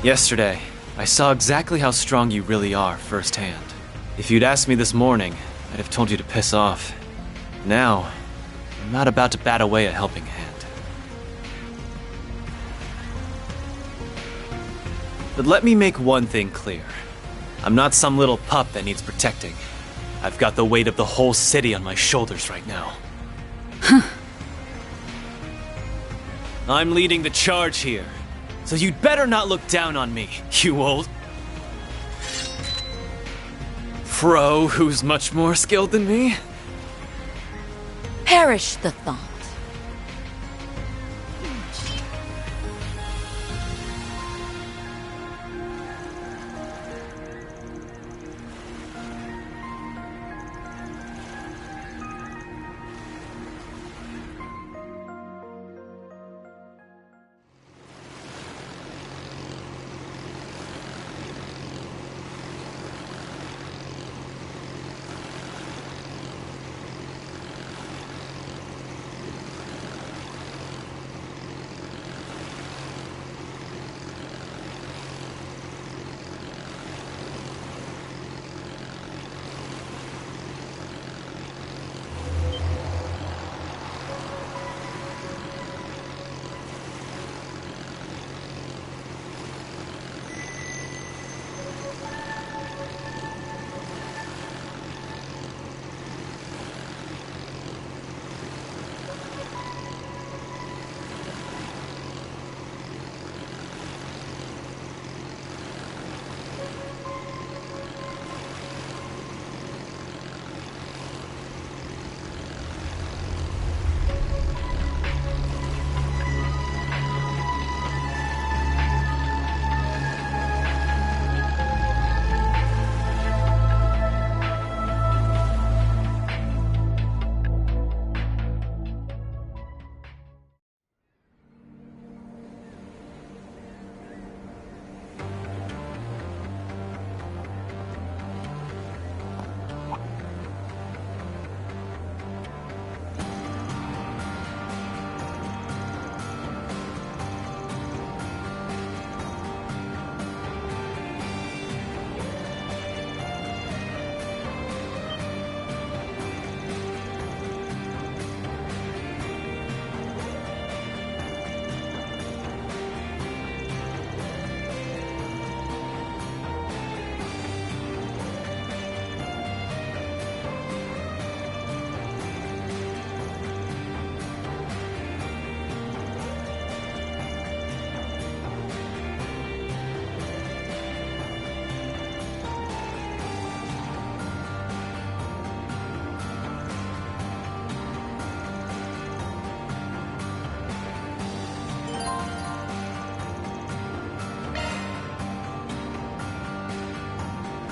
Yesterday, I saw exactly how strong you really are firsthand. If you'd asked me this morning, I'd have told you to piss off. Now, I'm not about to bat away a helping hand. But let me make one thing clear. I'm not some little pup that needs protecting. I've got the weight of the whole city on my shoulders right now. I'm leading the charge here, so you'd better not look down on me, you old pro who's much more skilled than me. Perish the thought.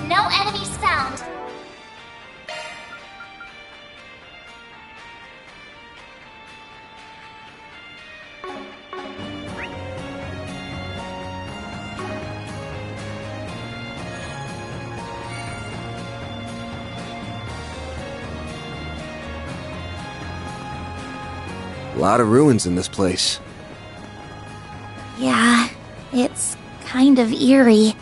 No enemies found. A lot of ruins in this place. Yeah, it's kind of eerie.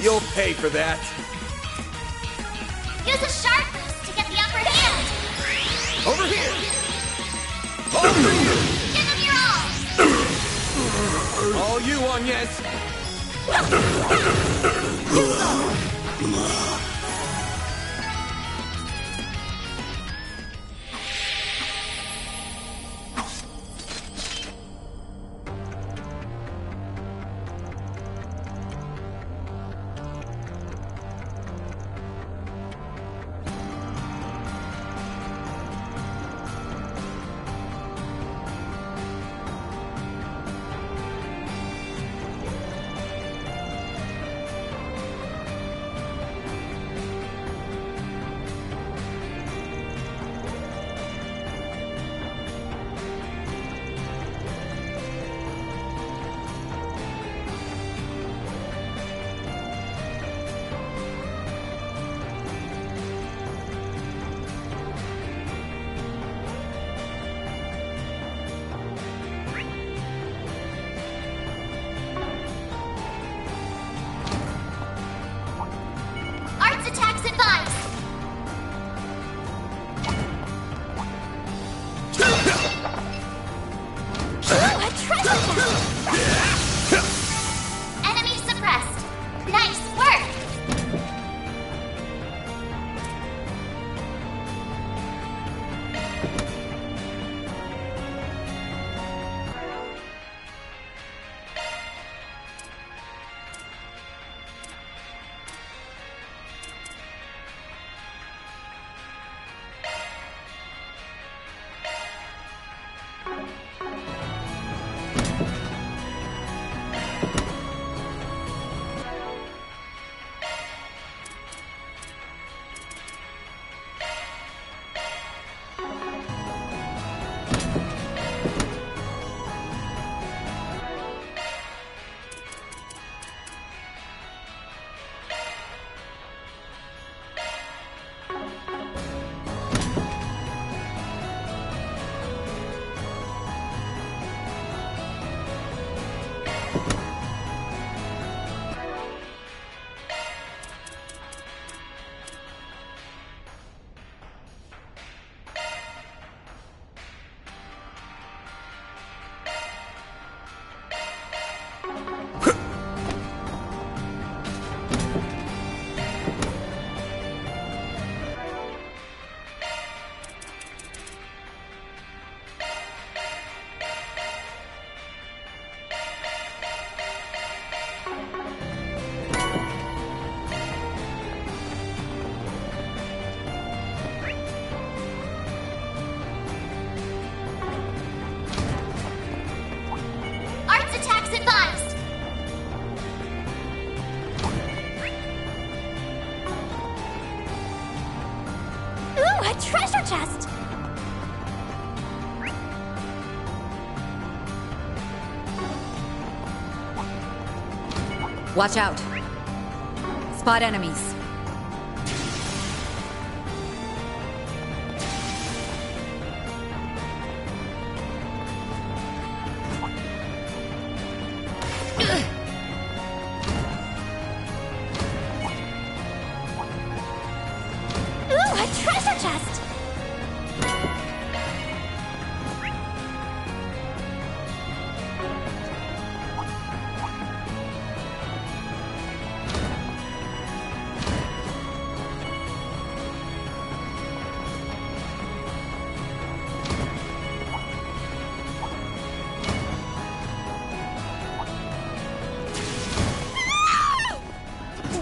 You'll pay for that. Use a sharp boost to get the upper hand. Over here. Give him your all. All you, Agnes. Arts attacks advised. Ooh, a treasure chest. Enemy suppressed. Nice work. Arts attacks advised. Ooh, a treasure chest. Watch out. Spot enemies. Ooh, a treasure chest.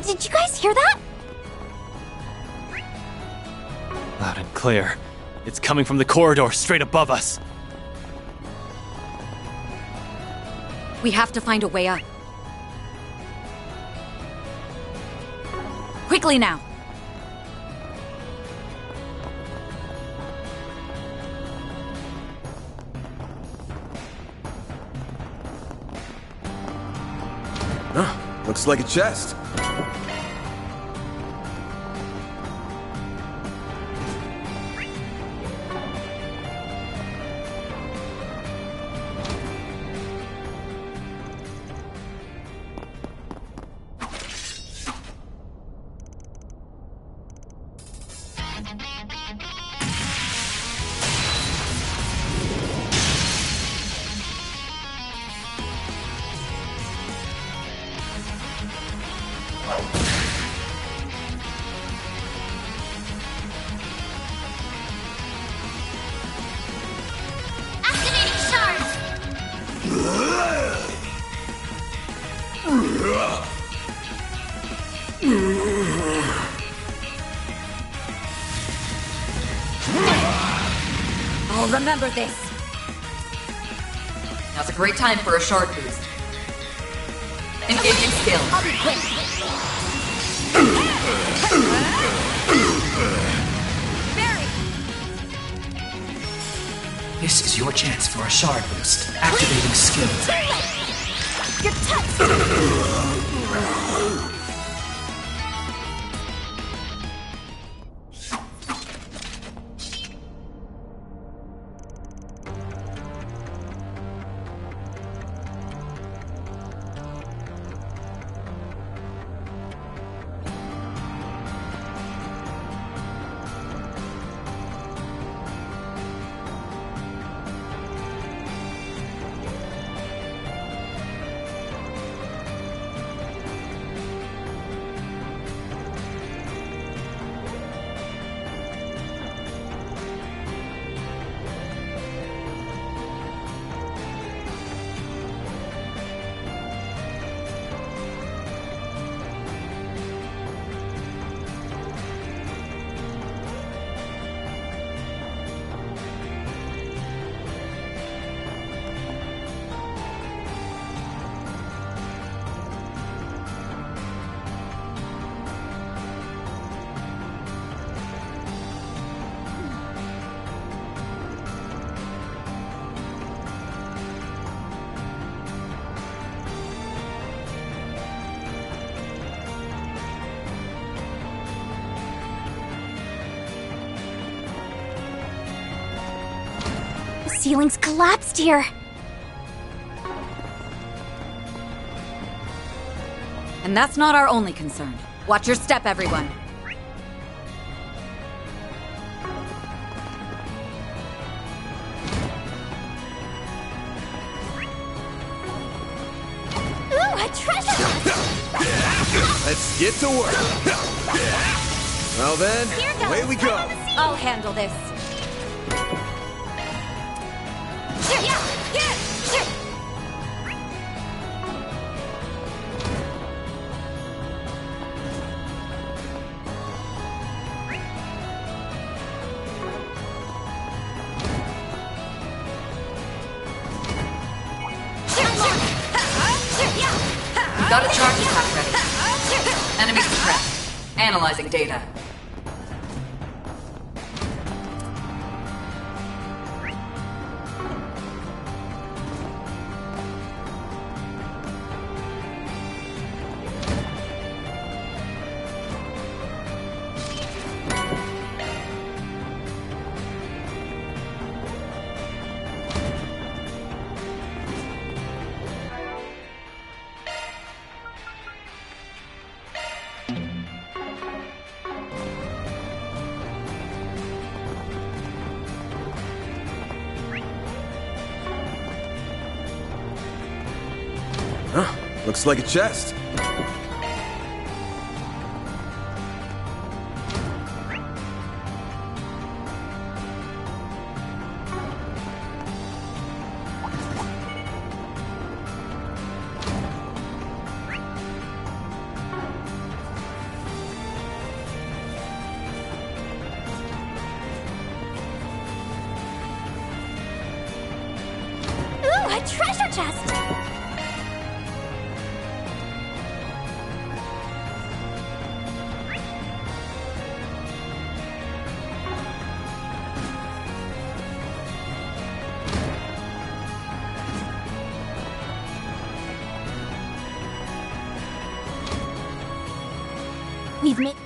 Did you guys hear that? Loud and clear. It's coming from the corridor straight above us. We have to find a way up. Quickly now. Looks like a chest. I'll remember this. Now's a great time for a shard boost. Engaging skill. I'll be quick. This is your chance for a shard boost. Activating skill. You're touched. The ceiling's collapsed here. And that's not our only concern. Watch your step, everyone. Ooh, a treasure! Let's get to work. Well then, away we go. I'll handle this. Got a charge attack ready. Enemy suppressed. Analyzing data. Looks like a chest. Ooh, a treasure chest! We've made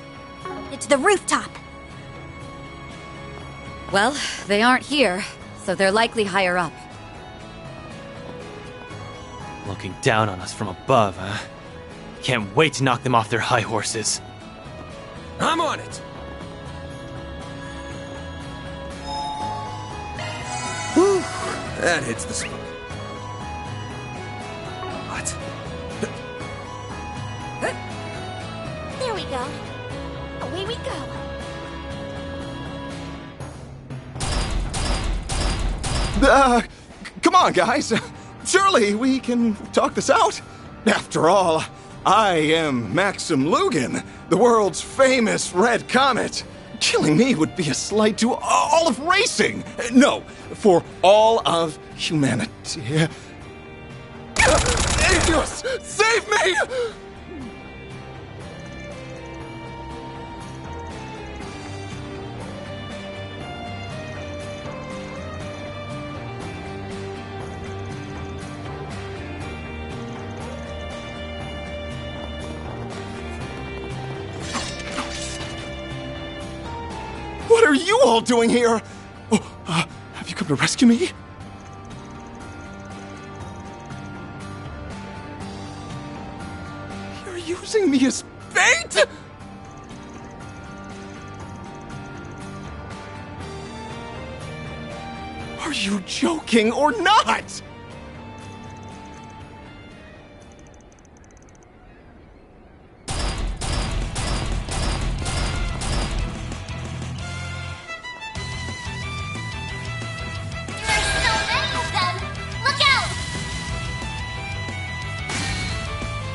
it to the rooftop. Well, they aren't here, so they're likely higher up. Looking down on us from above, huh? Can't wait to knock them off their high horses. I'm on it! That hits the spot. What? There we go. Away we go. Come on, guys. Surely we can talk this out. After all, I am Maxim Lugan, the world's famous Red Comet. Killing me would be a slight to all of racing. No, for all of humanity. Aetius, save me! What are you all doing here? Oh, have you come to rescue me? You're using me as bait? Are you joking or not?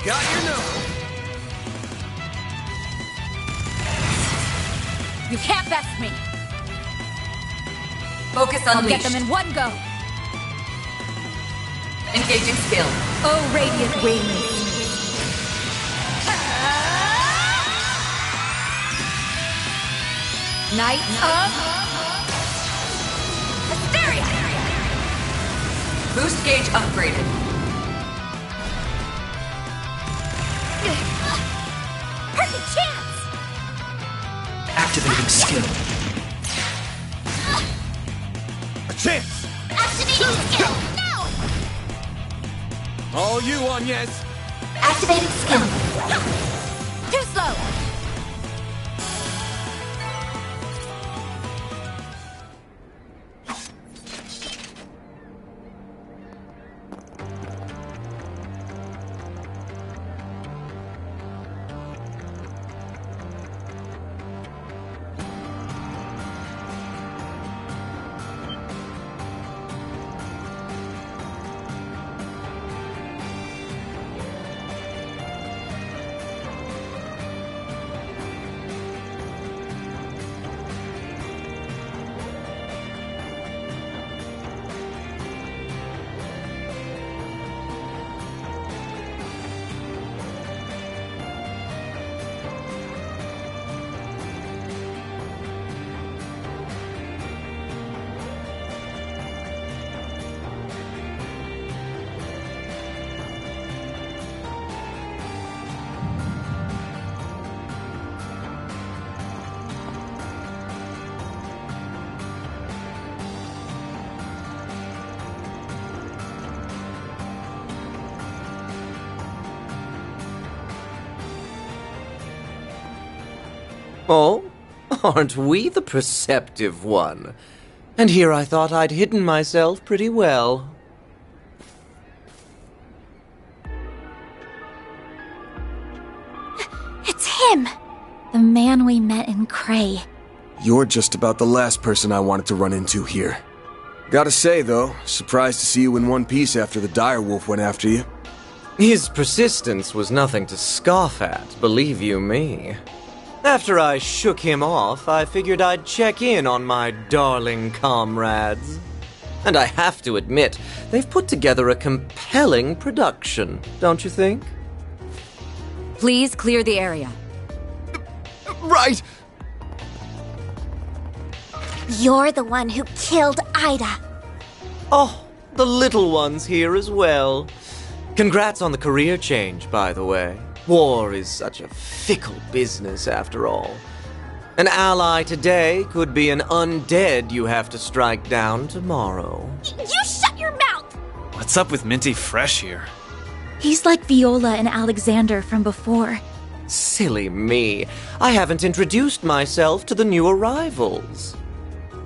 Got your number. You can't best me. Focus I'll unleashed. get them in one go. Engaging skill. Oh, radiant wings. Knight of Hysteria. Boost gauge upgraded. Perfect chance. Activating skill. A chance. Activating skill. Now. All you, Agnes. Activating skill. Too slow. Oh, aren't we the perceptive one? And here I thought I'd hidden myself pretty well. It's him. The man we met in Cray. You're just about the last person I wanted to run into here. Gotta say, though, surprised to see you in one piece after the direwolf went after you. His persistence was nothing to scoff at, believe you me. After I shook him off, I figured I'd check in on my darling comrades. And I have to admit, they've put together a compelling production, don't you think? Please clear the area. Right! You're the one who killed Ida. Oh, the little one's here as well. Congrats on the career change, by the way. War is such a fickle business, after all. An ally today could be an undead you have to strike down tomorrow. You shut your mouth! What's up with Minty Fresh here? He's like Viola and Alexander from before. Silly me. I haven't introduced myself to the new arrivals.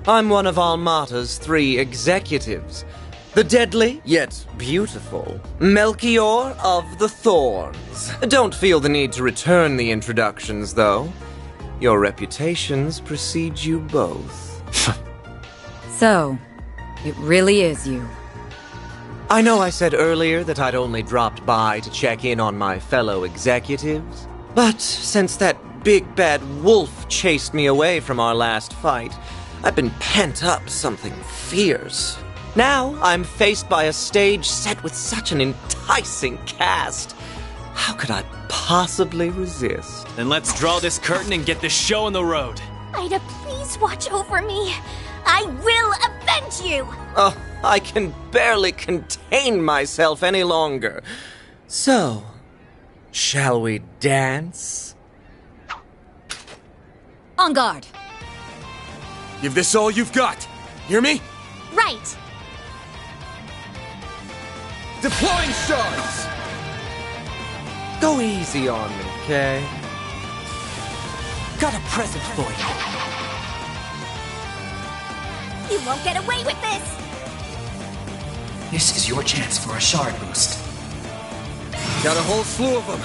I'm one of Almata's 3 executives. The deadly, yet beautiful, Melchior of the Thorns. Don't feel the need to return the introductions, though. Your reputations precede you both. So, it really is you. I know I said earlier that I'd only dropped by to check in on my fellow executives, but since that big bad wolf chased me away from our last fight, I've been pent up something fierce. Now I'm faced by a stage set with such an enticing cast. How could I possibly resist? Then let's draw this curtain and get this show on the road. Ida, please watch over me. I will avenge you! Oh, I can barely contain myself any longer. So, shall we dance? On guard. Give this all you've got. Hear me? Right. Deploying shards! Go easy on me, okay? Got a present for you. You won't get away with this! This is your chance for a shard boost. Got a whole slew of them.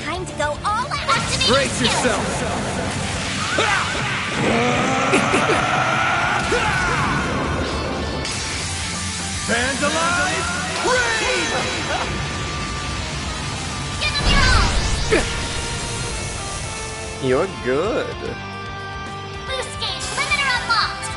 Time to go all out! Activating Brace skill. yourself! Fans alive! Raid! Give them your all! You're good. Boost gauge limiter unlocked!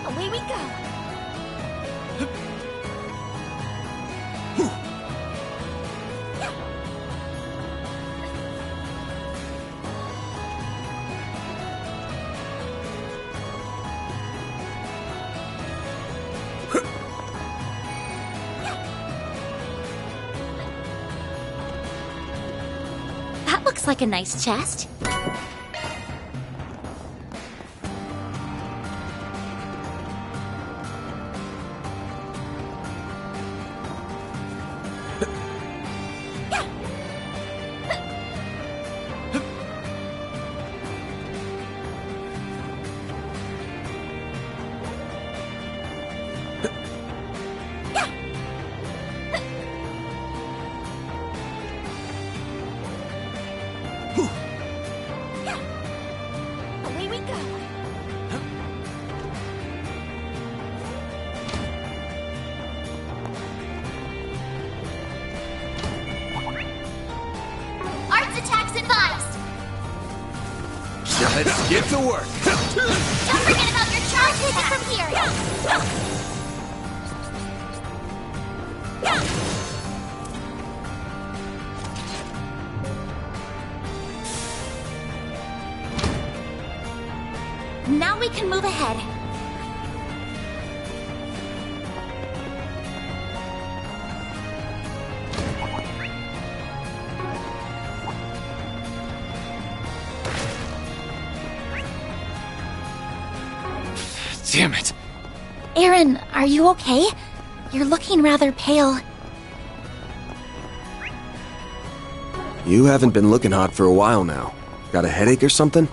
Away we go! That looks like a nice chest. Let's get to work. Don't forget about your charge attack from here. Now we can move ahead. Damn it. Aaron, are you okay? You're looking rather pale. You haven't been looking hot for a while now. Got a headache or something?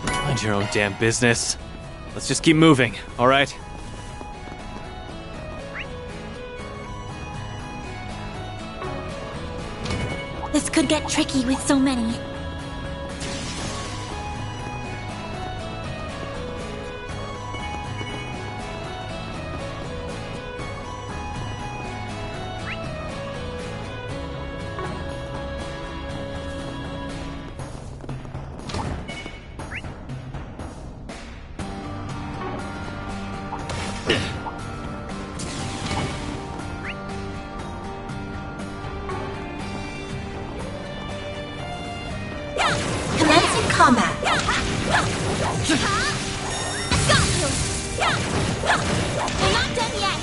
Mind your own damn business. Let's just keep moving, alright? This could get tricky with so many. Commencing combat. Got you! We're not done yet!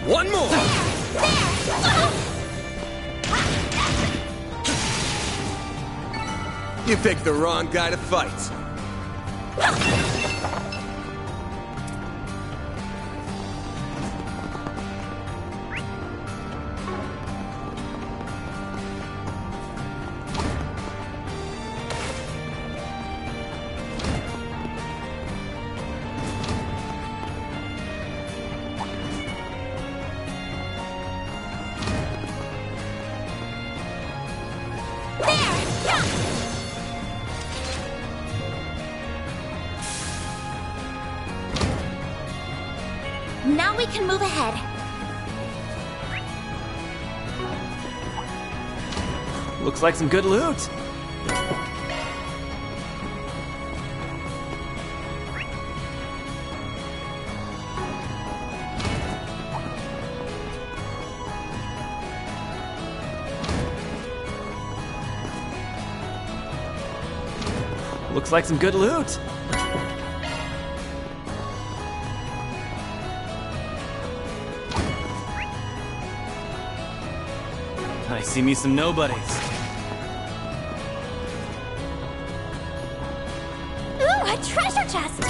One more! You picked the wrong guy to fight. Now we can move ahead. Looks like some good loot. Looks like some good loot. I see me some nobodies. Ooh, a treasure chest!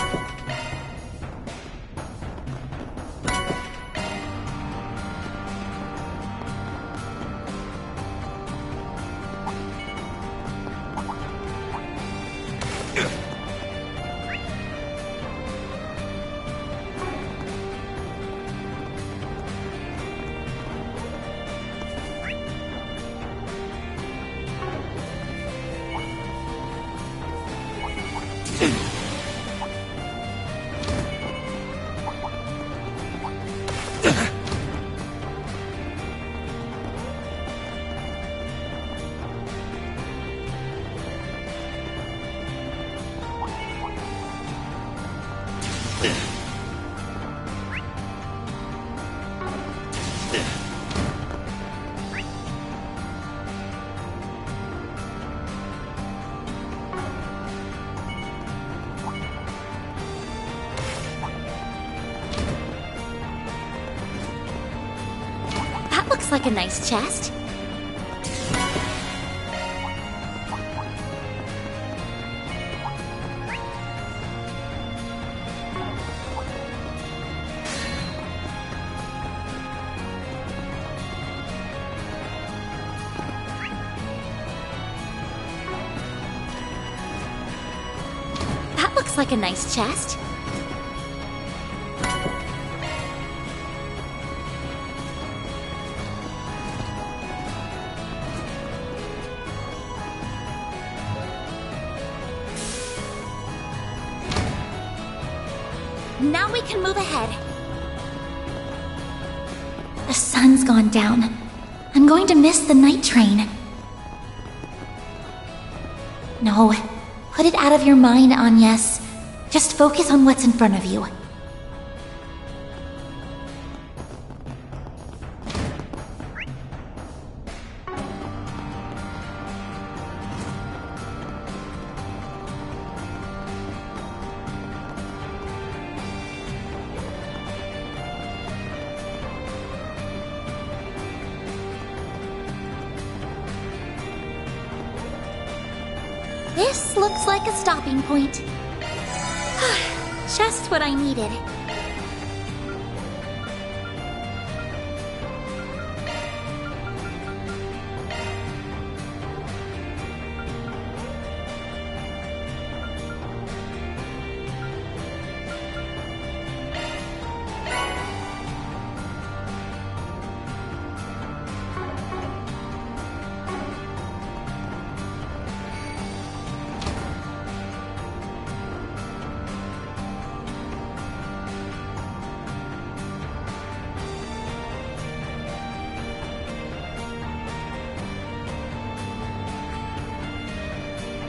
That looks like a nice chest. That looks like a nice chest. Now we can move ahead. The sun's gone down. I'm going to miss the night train. No, put it out of your mind, Agnes. Just focus on what's in front of you. This looks like a stopping point. Just what I needed.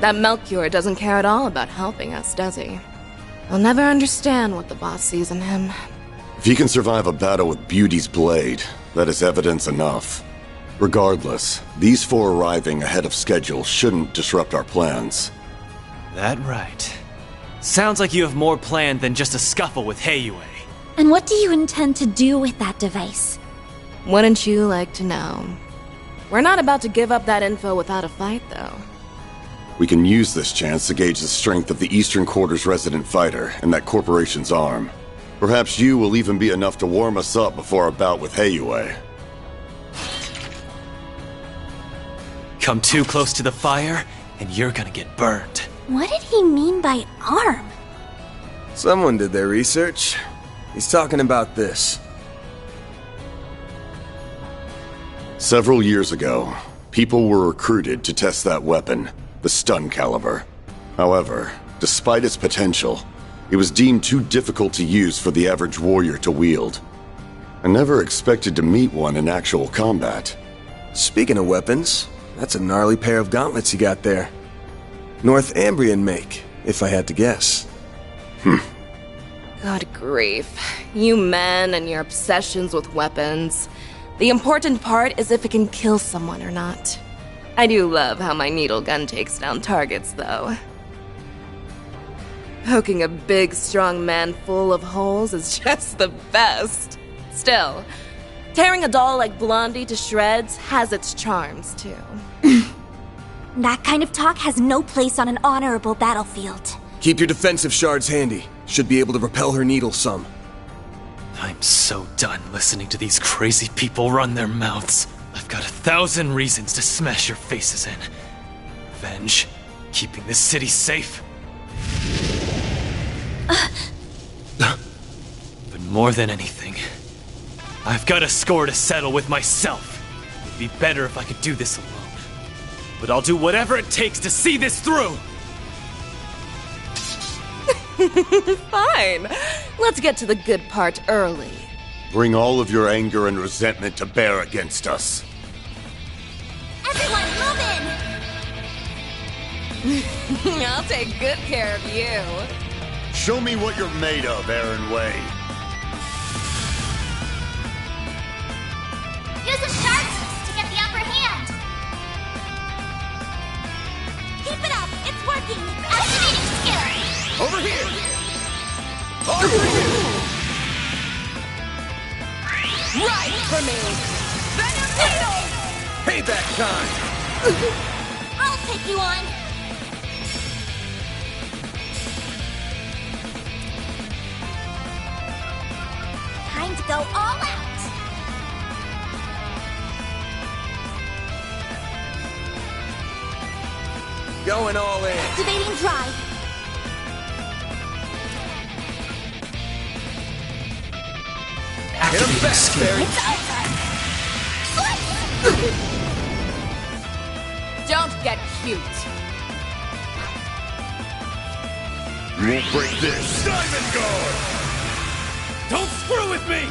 That Melchior doesn't care at all about helping us, does he? I'll never understand what the boss sees in him. If he can survive a battle with Beauty's blade, that is evidence enough. Regardless, these four arriving ahead of schedule shouldn't disrupt our plans. That right. Sounds like you have more planned than just a scuffle with Heiyue. And what do you intend to do with that device? Wouldn't you like to know? We're not about to give up that info without a fight, though. We can use this chance to gauge the strength of the Eastern Quarter's resident fighter and that corporation's arm. Perhaps you will even be enough to warm us up before our bout with Heiyue. Come too close to the fire, and you're gonna get burned. What did he mean by arm? Someone did their research. He's talking about this. Several years ago, people were recruited to test that weapon, the stun caliber. However, despite its potential, it was deemed too difficult to use for the average warrior to wield. I never expected to meet one in actual combat. Speaking of weapons, that's a gnarly pair of gauntlets you got there. Northambrian make, if I had to guess. God grief. You men and your obsessions with weapons. The important part is if it can kill someone or not. I do love how my needle gun takes down targets, though. Poking a big, strong man full of holes is just the best. Still, tearing a doll like Blondie to shreds has its charms, too. That kind of talk has no place on an honorable battlefield. Keep your defensive shards handy. Should be able to repel her needle some. I'm so done listening to these crazy people run their mouths. I've got 1,000 reasons to smash your faces in. Revenge, keeping this city safe. But more than anything, I've got a score to settle with myself. It'd be better if I could do this alone. But I'll do whatever it takes to see this through! Fine. Let's get to the good part early. Bring all of your anger and resentment to bear against us. Everyone, move in! I'll take good care of you. Show me what you're made of, Aaron Way. Use a sharp boost to get the upper hand. Keep it up! It's working! Activating skill. Over here! Over here! Right for me! Venom Needle! Payback time! I'll take you on! Time to go all out! Going all in. Activating drive. Hit him fast, Barry. Don't get cute. You won't break this. Diamond Guard! Don't screw with me!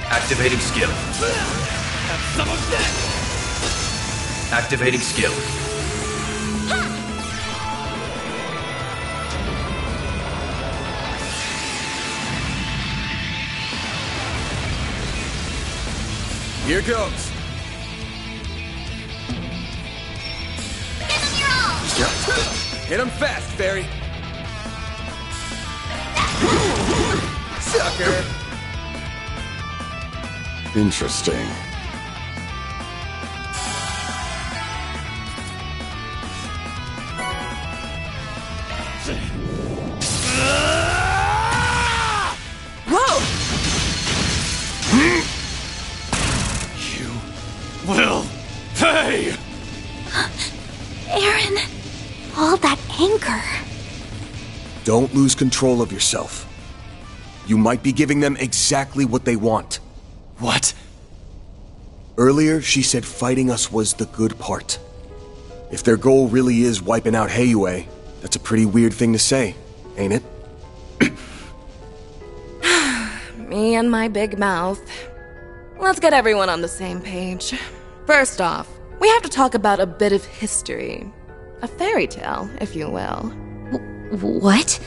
Activating skill. Have some of that! Activating skill. Here goes. Hit him fast, Fairy. Sucker. Interesting. Whoa! Will pay! Aaron, all that anger. Don't lose control of yourself. You might be giving them exactly what they want. What? Earlier, she said fighting us was the good part. If their goal really is wiping out Heiyue, that's a pretty weird thing to say, ain't it? Me and my big mouth. Let's get everyone on the same page. First off, we have to talk about a bit of history. A fairy tale, if you will. What?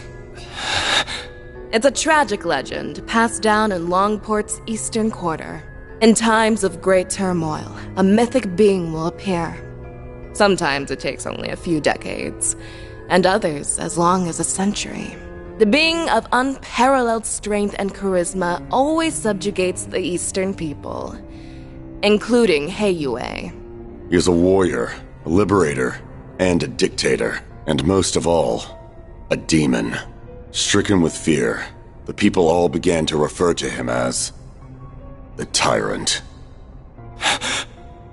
It's a tragic legend passed down in Longport's eastern quarter. In times of great turmoil, a mythic being will appear. Sometimes it takes only a few decades, and others as long as a century. The being of unparalleled strength and charisma always subjugates the eastern people, including Heiyue. He is a warrior, a liberator, and a dictator. And most of all, a demon. Stricken with fear, the people all began to refer to him as the Tyrant.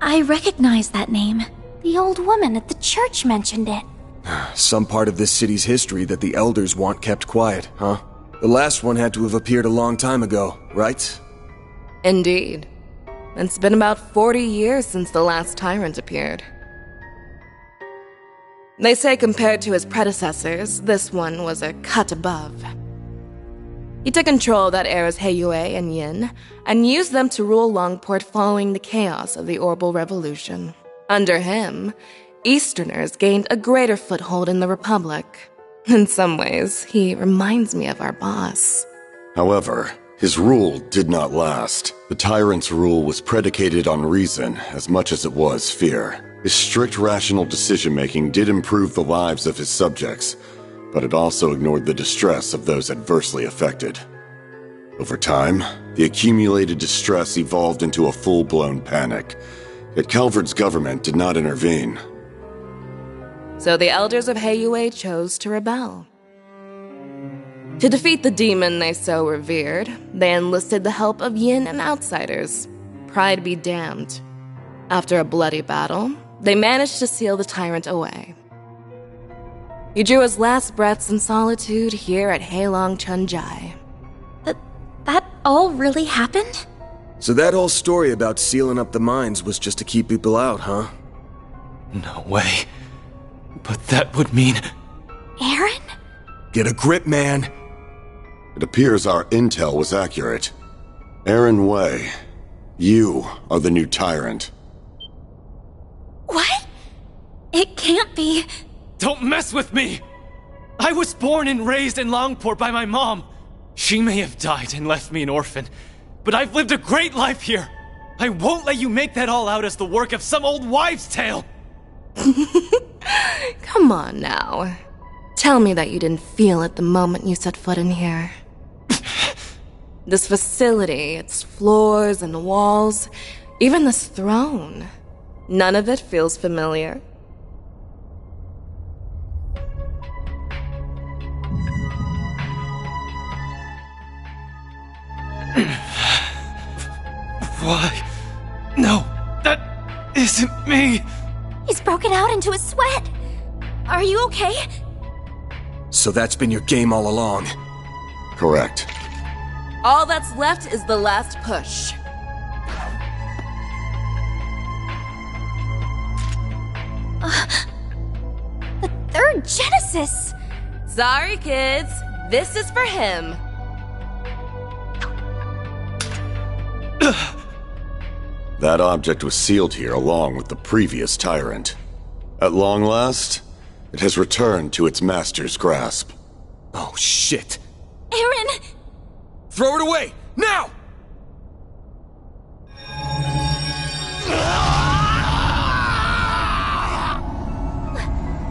I recognize that name. The old woman at the church mentioned it. Some part of this city's history that the elders want kept quiet, huh? The last one had to have appeared a long time ago, right? Indeed. It's been about 40 years since the last tyrant appeared. They say compared to his predecessors, this one was a cut above. He took control of that era's Heiyue and Yin, and used them to rule Longport following the chaos of the Orbital Revolution. Under him, Easterners gained a greater foothold in the Republic. In some ways, he reminds me of our boss. However, his rule did not last. The Tyrant's rule was predicated on reason as much as it was fear. His strict rational decision-making did improve the lives of his subjects, but it also ignored the distress of those adversely affected. Over time, the accumulated distress evolved into a full-blown panic, yet Calvard's government did not intervene. So the elders of Heiyue chose to rebel. To defeat the demon they so revered, they enlisted the help of Yin and outsiders. Pride be damned. After a bloody battle, they managed to seal the tyrant away. He drew his last breaths in solitude here at Heilong Chunjai. That all really happened? So that whole story about sealing up the mines was just to keep people out, huh? No way. But that would mean... Aaron? Get a grip, man! It appears our intel was accurate. Aaron Wei, you are the new tyrant. What? It can't be. Don't mess with me! I was born and raised in Longport by my mom. She may have died and left me an orphan, but I've lived a great life here. I won't let you make that all out as the work of some old wives' tale. Come on now. Tell me that you didn't feel it the moment you set foot in here. This facility, its floors and walls, even this throne. None of it feels familiar. Why? No, that isn't me. He's broken out into a sweat. Are you okay? So that's been your game all along? Correct. All that's left is the last push. The third Genesis! Sorry, kids. This is for him. That object was sealed here along with the previous tyrant. At long last, it has returned to its master's grasp. Oh, shit. Aaron! Throw it away! Now!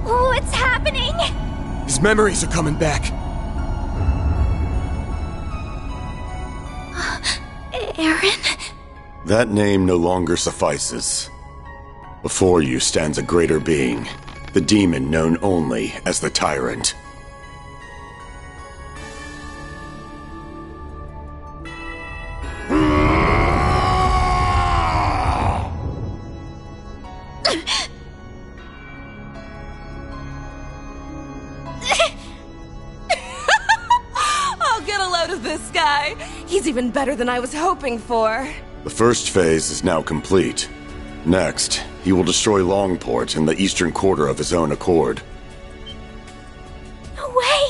What's happening? His memories are coming back. Aaron? That name no longer suffices. Before you stands a greater being, the demon known only as the Tyrant. I'll get a load of this guy. He's even better than I was hoping for. The first phase is now complete. Next, he will destroy Longport in the eastern quarter of his own accord. No way!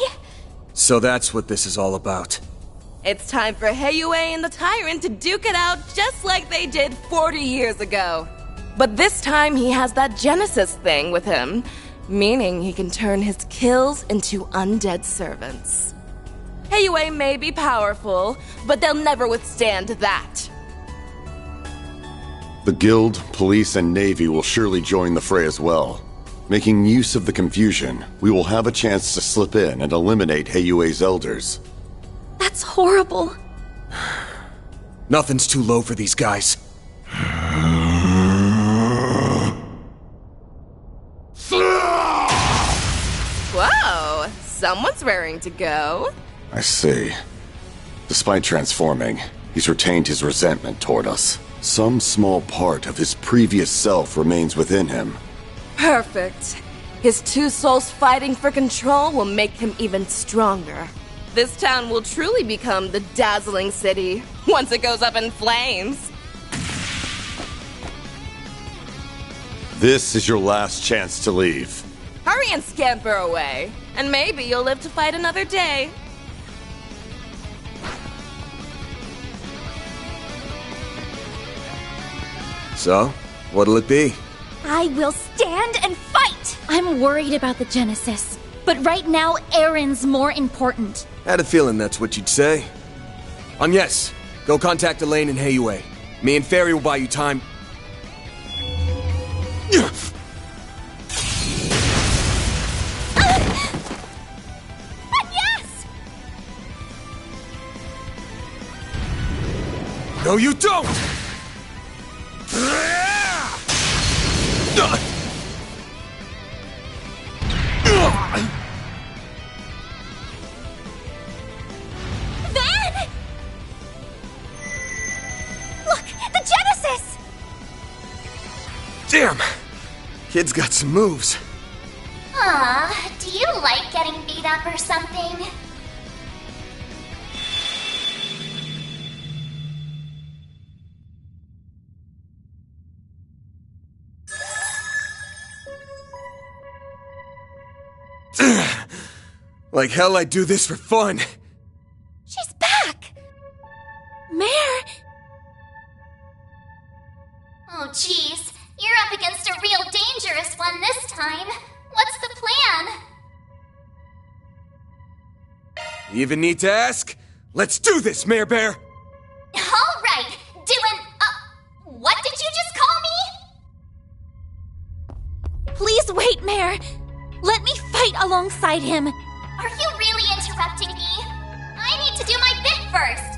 So that's what this is all about. It's time for Heiyue and the Tyrant to duke it out just like they did 40 years ago. But this time he has that Genesis thing with him, meaning he can turn his kills into undead servants. Heiyue may be powerful, but they'll never withstand that. The Guild, Police, and Navy will surely join the fray as well. Making use of the confusion, we will have a chance to slip in and eliminate Heiyue's elders. That's horrible. Nothing's too low for these guys. Whoa, someone's raring to go. I see. Despite transforming, he's retained his resentment toward us. Some small part of his previous self remains within him. Perfect. His two souls fighting for control will make him even stronger. This town will truly become the dazzling city once it goes up in flames. This is your last chance to leave. Hurry and scamper away, and maybe you'll live to fight another day. So, what'll it be? I will stand and fight! I'm worried about the Genesis, but right now Aaron's more important. Had a feeling that's what you'd say. Yes, go contact Elaine and Heiyue. Me and Fairy will buy you time. Yes! No, you don't! Van! Look, the Genesis! Damn! Kid's got some moves. Aw, do you like getting beat up or something? Like hell I'd do this for fun. She's back! Mare! Oh jeez, you're up against a real dangerous one this time. What's the plan? You even need to ask? Let's do this, Mare Bear! Alright, what did you just call me? Please wait, Mare! Let me fight alongside him! Are you really interrupting me? I need to do my bit first!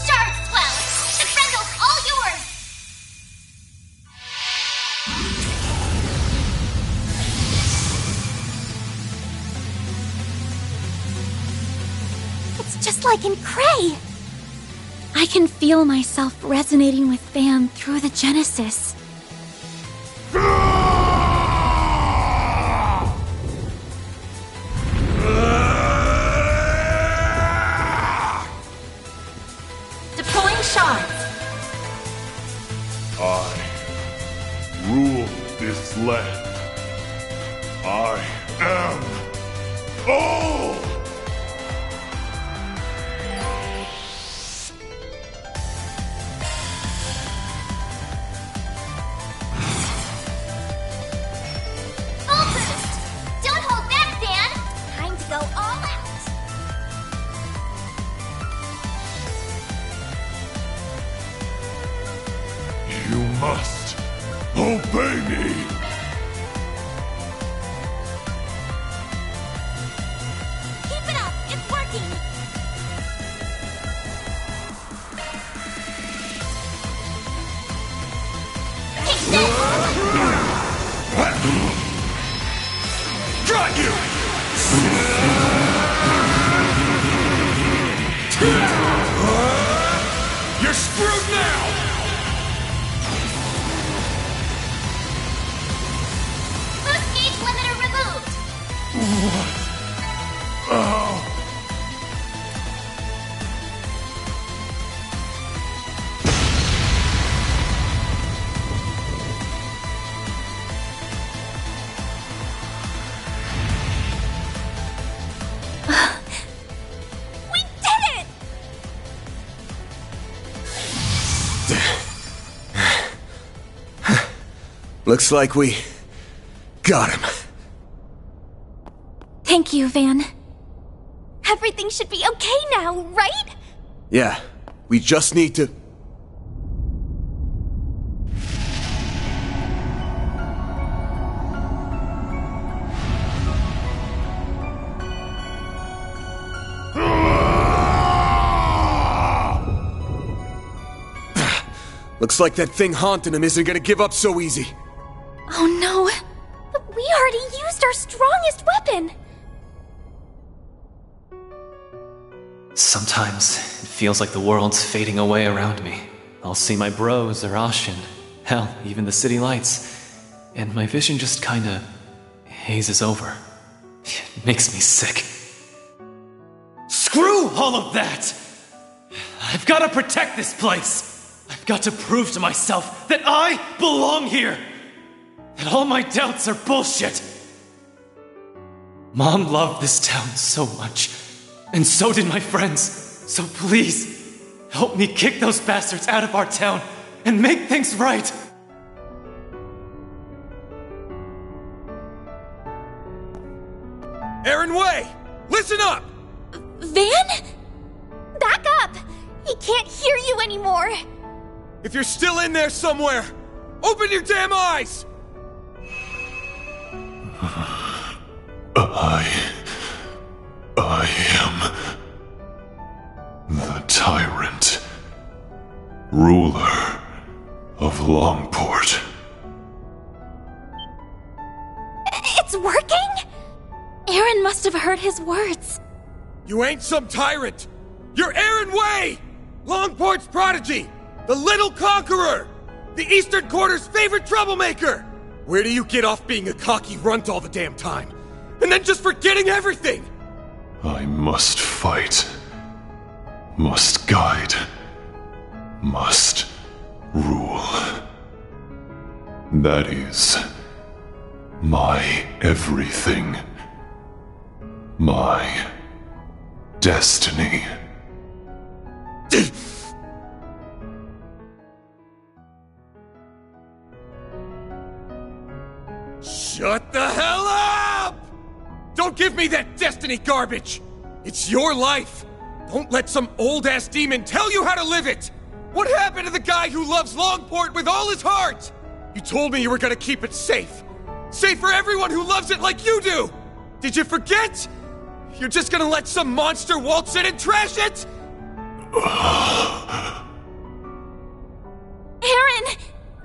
Shard Swell! The Brendel's all yours! It's just like in Cray! I can feel myself resonating with Van through the Genesis. Deploying shards. I rule this land. I Oh! Full boost! Don't hold back, Van! Time to go all out! You must obey me! Keep it up! It's working! Take this! Got you! You're screwed now! Boost gauge limiter removed! What? Oh. We did it! Looks like we got him. Thank you, Van. Everything should be okay now, right? Yeah, we just need to... Looks like that thing haunting him isn't gonna give up so easy. Oh no. But we already used our strongest weapon. Sometimes it feels like the world's fading away around me. I'll see my bros or Ashin, hell, even the city lights, and my vision just kinda hazes over. It makes me sick. Screw all of that! I've gotta protect this place! I've got to prove to myself that I belong here! That all my doubts are bullshit! Mom loved this town so much, and so did my friends. So please, help me kick those bastards out of our town and make things right! Aaron Way! Listen up! Van? Back up! He can't hear you anymore! If you're still in there somewhere, open your damn eyes! I am the tyrant, ruler of Longport. It's working? Aaron must have heard his words. You ain't some tyrant! You're Aaron Way! Longport's prodigy! The Little Conqueror! The Eastern Quarter's favorite troublemaker! Where do you get off being a cocky runt all the damn time? And then just forgetting everything! I must fight, must guide, must rule. That is my everything. My destiny. Shut the hell up! Don't give me that destiny garbage! It's your life! Don't let some old-ass demon tell you how to live it! What happened to the guy who loves Longport with all his heart? You told me you were gonna keep it safe. Safe for everyone who loves it like you do! Did you forget? You're just gonna let some monster waltz in and trash it? Aaron!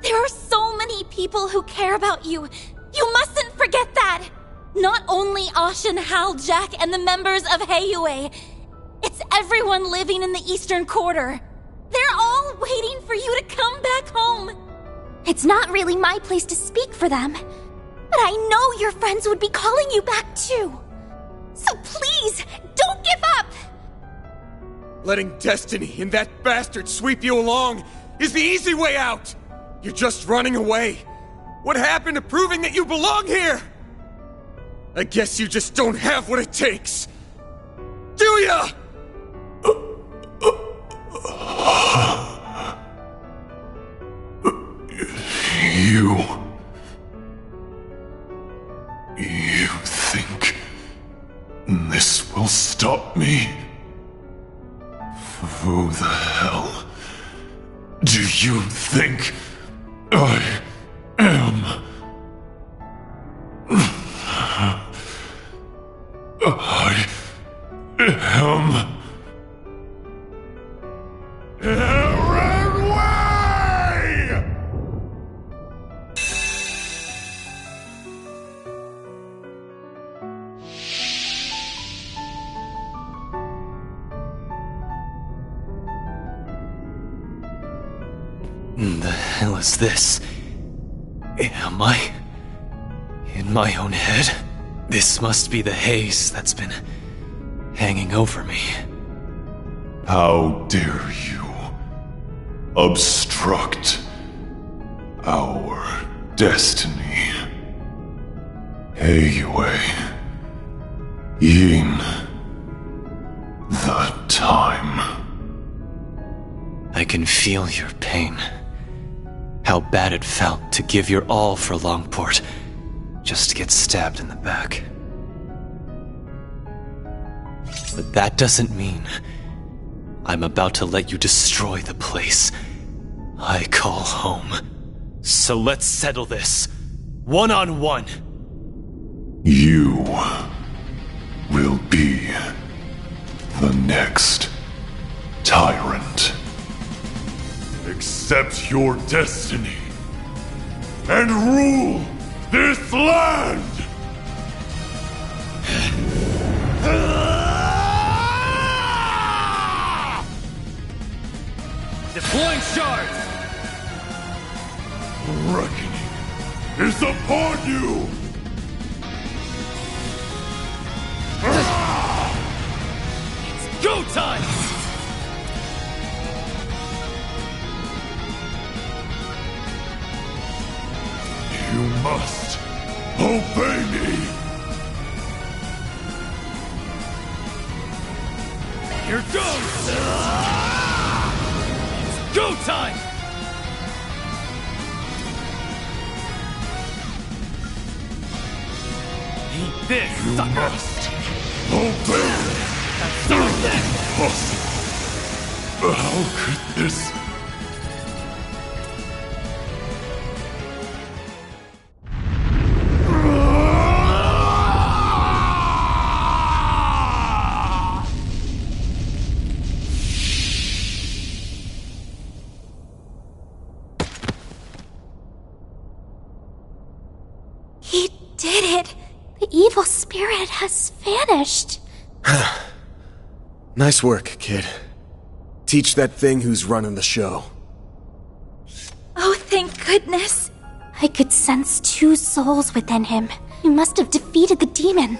There are so many people who care about you. You mustn't forget that! Not only Ashin, Hal, Jack, and the members of Heiyue. It's everyone living in the Eastern Quarter. They're all waiting for you to come back home. It's not really my place to speak for them, but I know your friends would be calling you back too. So please, don't give up! Letting destiny and that bastard sweep you along is the easy way out! You're just running away. What happened to proving that you belong here? I guess you just don't have what it takes. Do ya? You think this will stop me? Who the hell do you think I am? I am Aaron Way! The hell is this? Am I in my own head? This must be the haze that's been hanging over me. How dare you obstruct our destiny? Heiyue, Yin, the time. I can feel your pain. How bad it felt to give your all for Longport, just to get stabbed in the back. But that doesn't mean I'm about to let you destroy the place I call home. So let's settle this, one-on-one. You will be the next tyrant. Accept your destiny and rule this land! Deploying shards! Reckoning is upon you! It's go time! You must obey me! Here goes! It's go time! Eat this, You sucker! must obey me! That's so dead! Impossible! How could this... He did it! The evil spirit has vanished. Nice work, kid. Teach that thing who's running the show. Oh, thank goodness. I could sense two souls within him. You must have defeated the demon.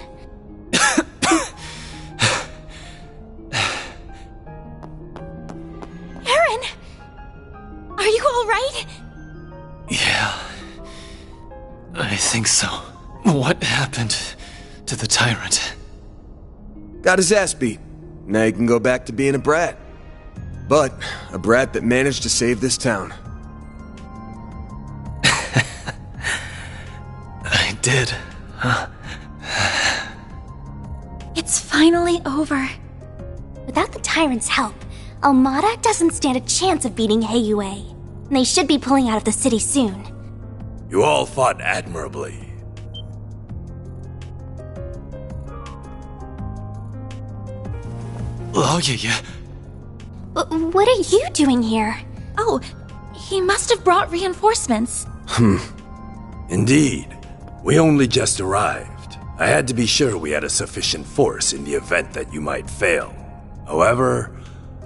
Aaron! Are you alright? Yeah, I think so. What happened to the tyrant? Got his ass beat. Now you can go back to being a brat. But a brat that managed to save this town. I did, huh? It's finally over. Without the tyrant's help, Almada doesn't stand a chance of beating Heiyue. And they should be pulling out of the city soon. You all fought admirably. Oh, yeah. What are you doing here? Oh, he must have brought reinforcements. Indeed. We only just arrived. I had to be sure we had a sufficient force in the event that you might fail. However,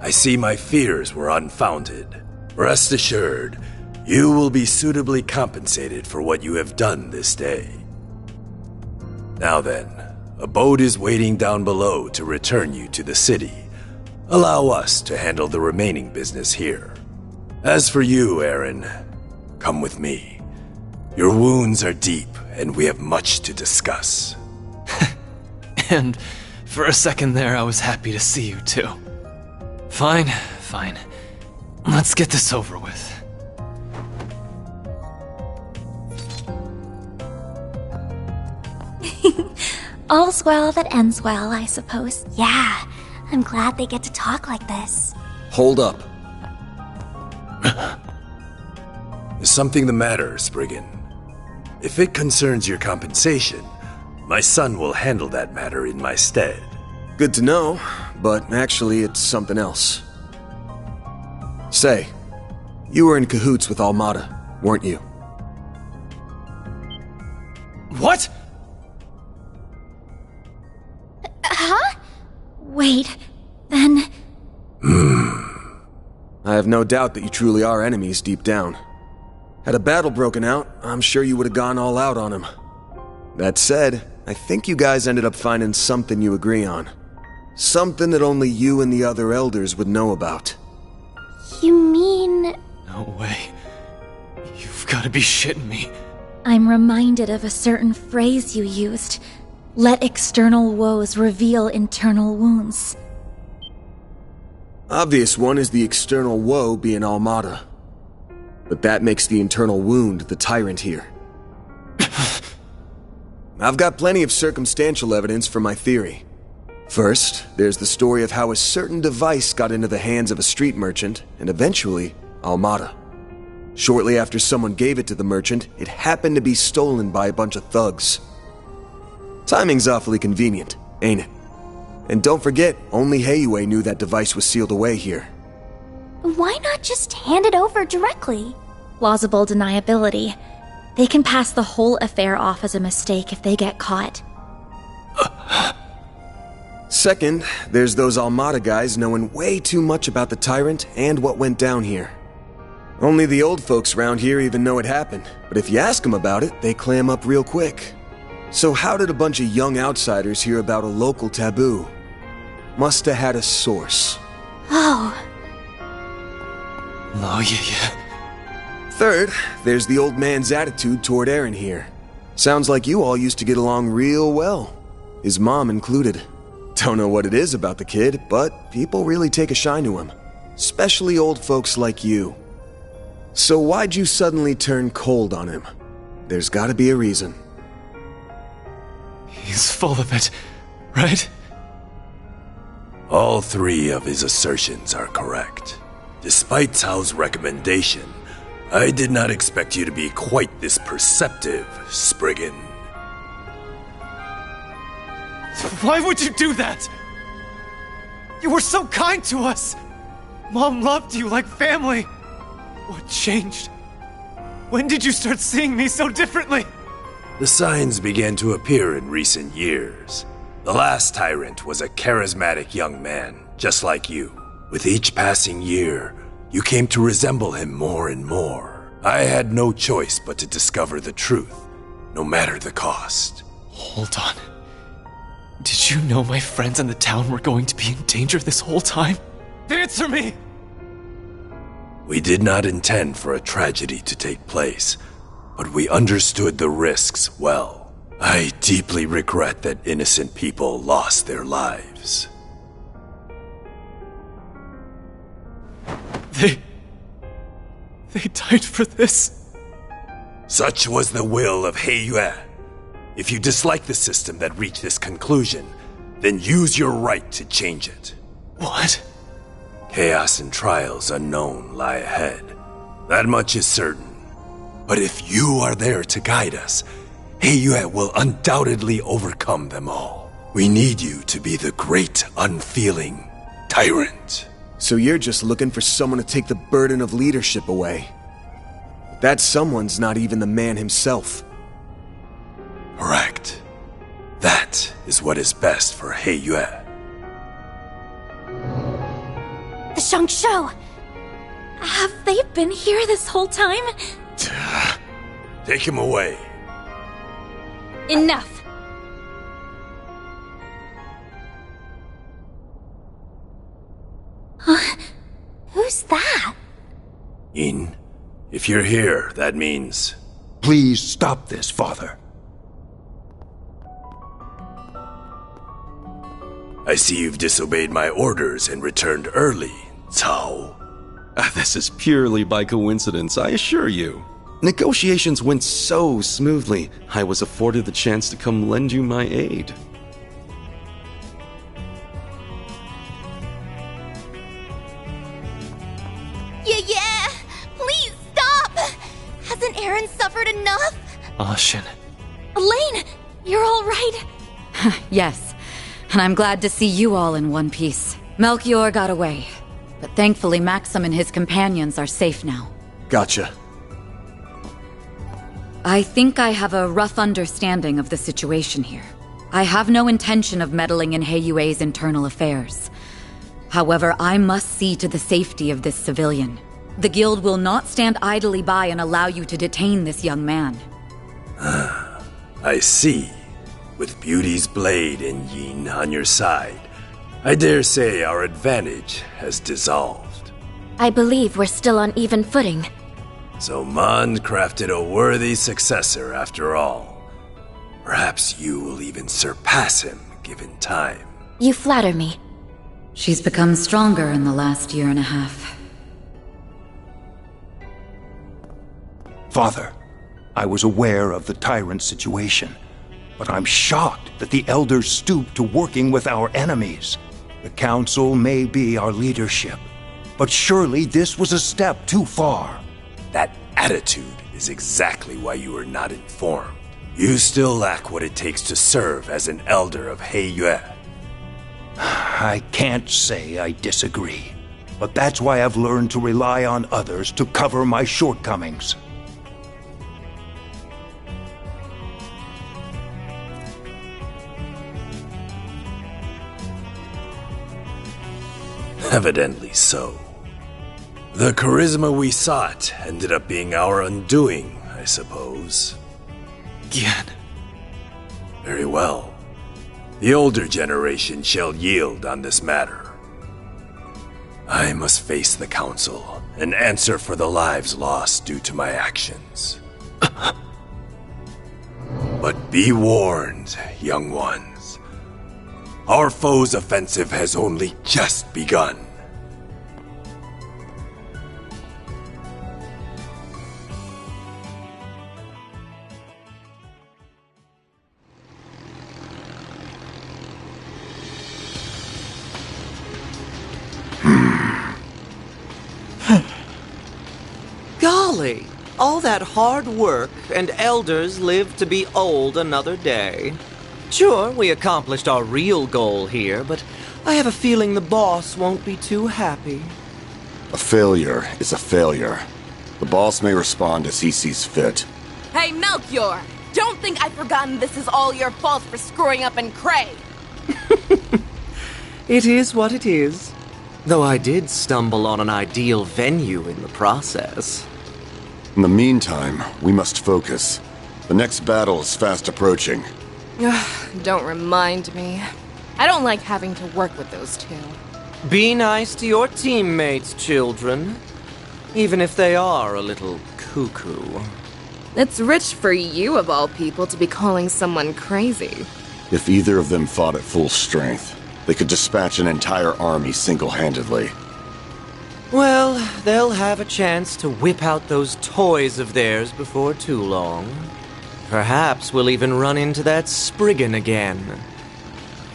I see my fears were unfounded. Rest assured, you will be suitably compensated for what you have done this day. Now then, a boat is waiting down below to return you to the city. Allow us to handle the remaining business here. As for you, Aaron, come with me. Your wounds are deep, and we have much to discuss. And for a second there, I was happy to see you too. Fine. Let's get this over with. All's well that ends well, I suppose. Yeah, I'm glad they get to talk like this. Hold up. Is something the matter, Spriggan? If it concerns your compensation, my son will handle that matter in my stead. Good to know, but actually it's something else. Say, you were in cahoots with Almada, weren't you? What? Huh? Wait, then... I have no doubt that you truly are enemies deep down. Had a battle broken out, I'm sure you would have gone all out on him. That said, I think you guys ended up finding something you agree on. Something that only you and the other elders would know about. You mean... No way. You've got to be shitting me. I'm reminded of a certain phrase you used. Let external woes reveal internal wounds. Obvious one is the external woe being Almada. But that makes the internal wound the tyrant here. I've got plenty of circumstantial evidence for my theory. First, there's the story of how a certain device got into the hands of a street merchant, and eventually, Almada. Shortly after someone gave it to the merchant, it happened to be stolen by a bunch of thugs. Timing's awfully convenient, ain't it? And don't forget, only Heiyue knew that device was sealed away here. Why not just hand it over directly? Plausible deniability. They can pass the whole affair off as a mistake if they get caught. Second, there's those Almada guys knowing way too much about the tyrant and what went down here. Only the old folks around here even know it happened, but if you ask them about it, they clam up real quick. So how did a bunch of young outsiders hear about a local taboo? Must have had a source. Oh, yeah. Third, there's the old man's attitude toward Aaron here. Sounds like you all used to get along real well. His mom included. Don't know what it is about the kid, but people really take a shine to him. Especially old folks like you. So why'd you suddenly turn cold on him? There's gotta be a reason. He's full of it, right? All three of his assertions are correct. Despite Tao's recommendation, I did not expect you to be quite this perceptive, Spriggan. Why would you do that? You were so kind to us. Mom loved you like family. What changed? When did you start seeing me so differently? The signs began to appear in recent years. The last tyrant was a charismatic young man, just like you. With each passing year, you came to resemble him more and more. I had no choice but to discover the truth, no matter the cost. Hold on. Did you know my friends in the town were going to be in danger this whole time? Answer me! We did not intend for a tragedy to take place, but we understood the risks well. I deeply regret that innocent people lost their lives. They died for this. Such was the will of Heiyue. If you dislike the system that reached this conclusion, then use your right to change it. What? Chaos and trials unknown lie ahead. That much is certain. But if you are there to guide us, Heiyue will undoubtedly overcome them all. We need you to be the great, unfeeling tyrant. So you're just looking for someone to take the burden of leadership away. That someone's not even the man himself. Correct. That is what is best for Heiyue. The Shangshou! Have they been here this whole time? Take him away. Enough! Who's that? Yin, if you're here, that means... Please stop this, Father. I see you've disobeyed my orders and returned early, Cao. This is purely by coincidence, I assure you. Negotiations went so smoothly, I was afforded the chance to come lend you my aid. Yeah! Please stop! Hasn't Aaron suffered enough? Ashen. Elaine, you're all right? Yes, and I'm glad to see you all in one piece. Melchior got away, but thankfully Maxim and his companions are safe now. Gotcha. I think I have a rough understanding of the situation here. I have no intention of meddling in Heiyue's internal affairs. However, I must see to the safety of this civilian. The guild will not stand idly by and allow you to detain this young man. I see. With Beauty's blade and Yin on your side, I dare say our advantage has dissolved. I believe we're still on even footing. So Mond crafted a worthy successor after all. Perhaps you will even surpass him, given time. You flatter me. She's become stronger in the last year and a half. Father, I was aware of the tyrant situation, but I'm shocked that the elders stooped to working with our enemies. The council may be our leadership, but surely this was a step too far. That attitude is exactly why you are not informed. You still lack what it takes to serve as an elder of Heiyue. I can't say I disagree, but that's why I've learned to rely on others to cover my shortcomings. Evidently so. The charisma we sought ended up being our undoing, I suppose. Gian. Very well. The older generation shall yield on this matter. I must face the council and answer for the lives lost due to my actions. But be warned, young ones. Our foe's offensive has only just begun. Golly, all that hard work and elders lived to be old another day. Sure, we accomplished our real goal here, but I have a feeling the boss won't be too happy. A failure is a failure. The boss may respond as he sees fit. Hey, Melchior! Don't think I've forgotten this is all your fault for screwing up in Cray! It is what it is. Though I did stumble on an ideal venue in the process. In the meantime, we must focus. The next battle is fast approaching. Don't remind me. I don't like having to work with those two. Be nice to your teammates, children. Even if they are a little cuckoo. It's rich for you, of all people, to be calling someone crazy. If either of them fought at full strength, they could dispatch an entire army single-handedly. Well, they'll have a chance to whip out those toys of theirs before too long. Perhaps we'll even run into that Spriggan again.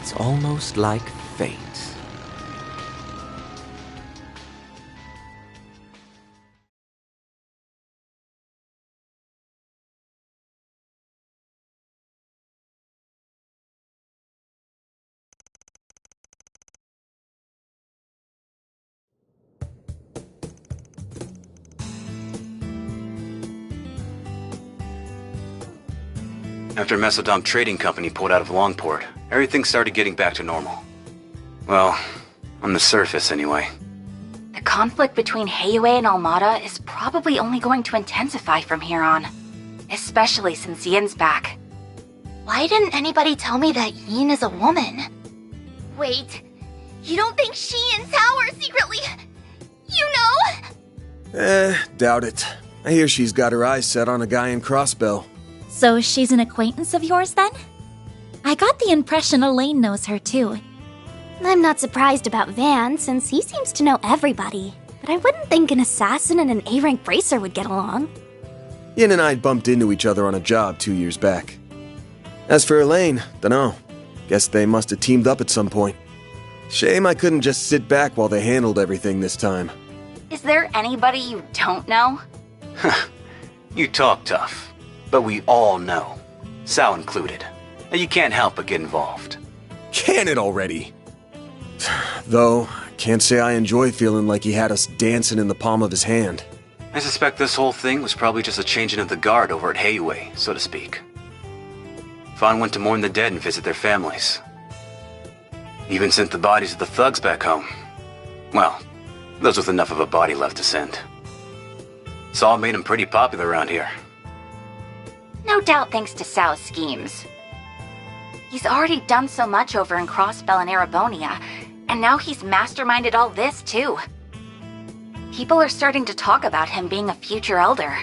It's almost like fate. After Mesodom Trading Company pulled out of Longport, everything started getting back to normal. Well, on the surface anyway. The conflict between Heiyue and Almada is probably only going to intensify from here on. Especially since Yin's back. Why didn't anybody tell me that Yin is a woman? Wait, you don't think she and Tao are secretly... you know? Doubt it. I hear she's got her eyes set on a guy in Crossbell. So she's an acquaintance of yours then? I got the impression Elaine knows her too. I'm not surprised about Van, since he seems to know everybody. But I wouldn't think an assassin and an A-rank racer would get along. Yin and I bumped into each other on a job 2 years back. As for Elaine, dunno. Guess they must have teamed up at some point. Shame I couldn't just sit back while they handled everything this time. Is there anybody you don't know? You talk tough, but we all know. Sal included. And you can't help but get involved. Can it already? Though, can't say I enjoy feeling like he had us dancing in the palm of his hand. I suspect this whole thing was probably just a changing of the guard over at Hayway, so to speak. Fawn went to mourn the dead and visit their families. Even sent the bodies of the thugs back home. Well, those with enough of a body left to send. Saul made him pretty popular around here. No doubt thanks to Sal's schemes. He's already done so much over in Crossbell and Erebonia, and now he's masterminded all this too. People are starting to talk about him being a future elder.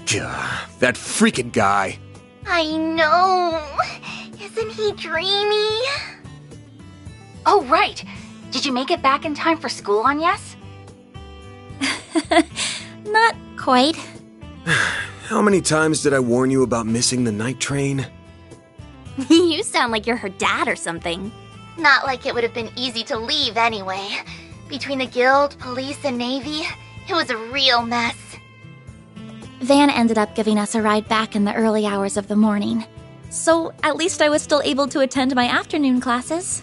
Gah, that freaking guy. I know. Isn't he dreamy? Oh, right. Did you make it back in time for school on Yes? Not quite. How many times did I warn you about missing the night train? You sound like you're her dad or something. Not like it would have been easy to leave anyway. Between the guild, police, and navy, it was a real mess. Van ended up giving us a ride back in the early hours of the morning. So at least I was still able to attend my afternoon classes.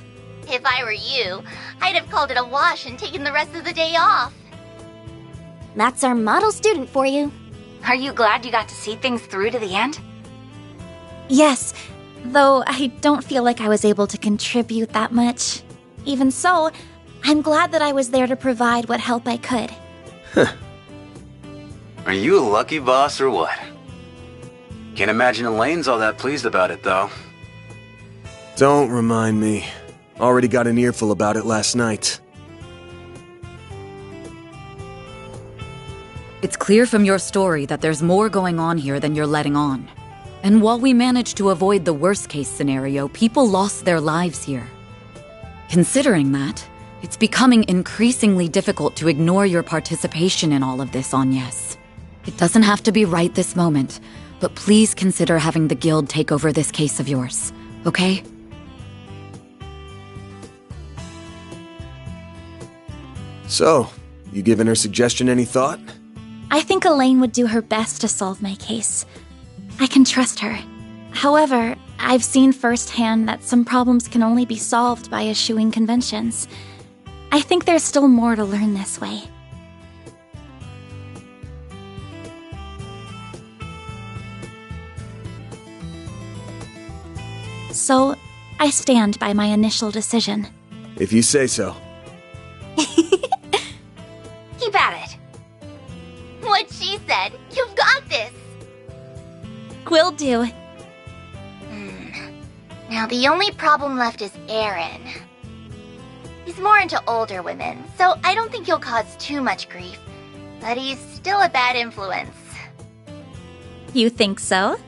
If I were you, I'd have called it a wash and taken the rest of the day off. That's our model student for you. Are you glad you got to see things through to the end? Yes, though I don't feel like I was able to contribute that much. Even so, I'm glad that I was there to provide what help I could. Are you a lucky boss or what? Can't imagine Elaine's all that pleased about it, though. Don't remind me. Already got an earful about it last night. It's clear from your story that there's more going on here than you're letting on. And while we managed to avoid the worst-case scenario, people lost their lives here. Considering that, it's becoming increasingly difficult to ignore your participation in all of this on Yes. It doesn't have to be right this moment, but please consider having the guild take over this case of yours, okay? So, you giving her suggestion any thought? I think Elaine would do her best to solve my case. I can trust her. However, I've seen firsthand that some problems can only be solved by eschewing conventions. I think there's still more to learn this way. So, I stand by my initial decision. If you say so. Keep at it. What she said. You've got this. Will do. Now the only problem left is Aaron. He's more into older women, so I don't think he'll cause too much grief. But he's still a bad influence. You think so?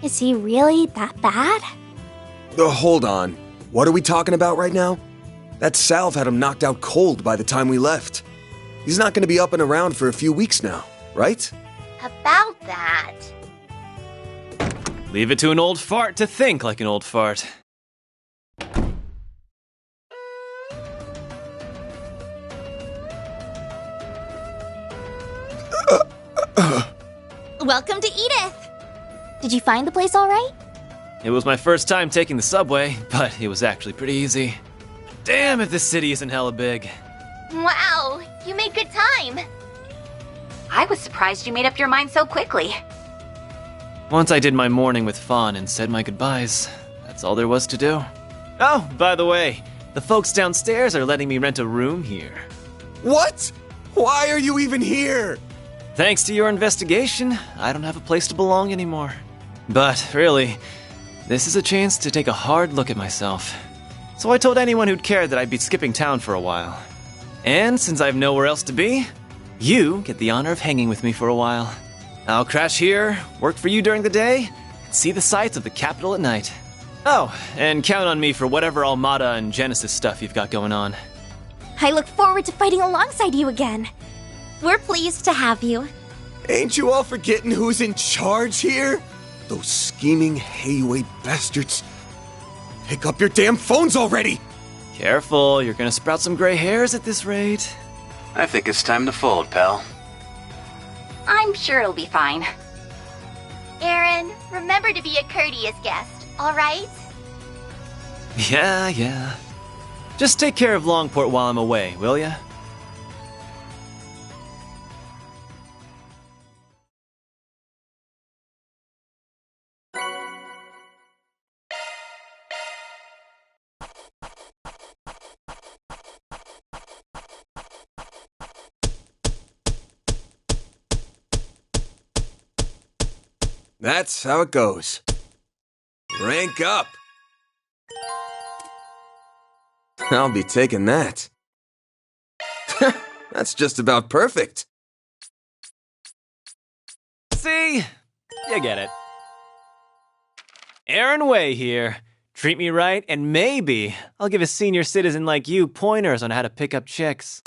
Is he really that bad? Hold on. What are we talking about right now? That salve had him knocked out cold by the time we left. He's not going to be up and around for a few weeks now, right? About that... Leave it to an old fart to think like an old fart. Welcome to Edith! Did you find the place all right? It was my first time taking the subway, but it was actually pretty easy. Damn if this city isn't hella big. Wow, you made good time. I was surprised you made up your mind so quickly. Once I did my morning with Fawn and said my goodbyes, that's all there was to do. Oh, by the way, the folks downstairs are letting me rent a room here. What? Why are you even here? Thanks to your investigation, I don't have a place to belong anymore. But really, this is a chance to take a hard look at myself. So I told anyone who'd care that I'd be skipping town for a while. And since I have nowhere else to be, you get the honor of hanging with me for a while. I'll crash here, work for you during the day, and see the sights of the capital at night. Oh, and count on me for whatever Armada and Genesis stuff you've got going on. I look forward to fighting alongside you again. We're pleased to have you. Ain't you all forgetting who's in charge here? Those scheming Heiyue bastards. Pick up your damn phones already! Careful, you're gonna sprout some gray hairs at this rate. I think it's time to fold, pal. I'm sure it'll be fine. Aaron, remember to be a courteous guest, alright? Yeah. Just take care of Longport while I'm away, will ya? That's how it goes. Rank up! I'll be taking that. That's just about perfect. See? You get it. Aaron Way here. Treat me right, and maybe I'll give a senior citizen like you pointers on how to pick up chicks.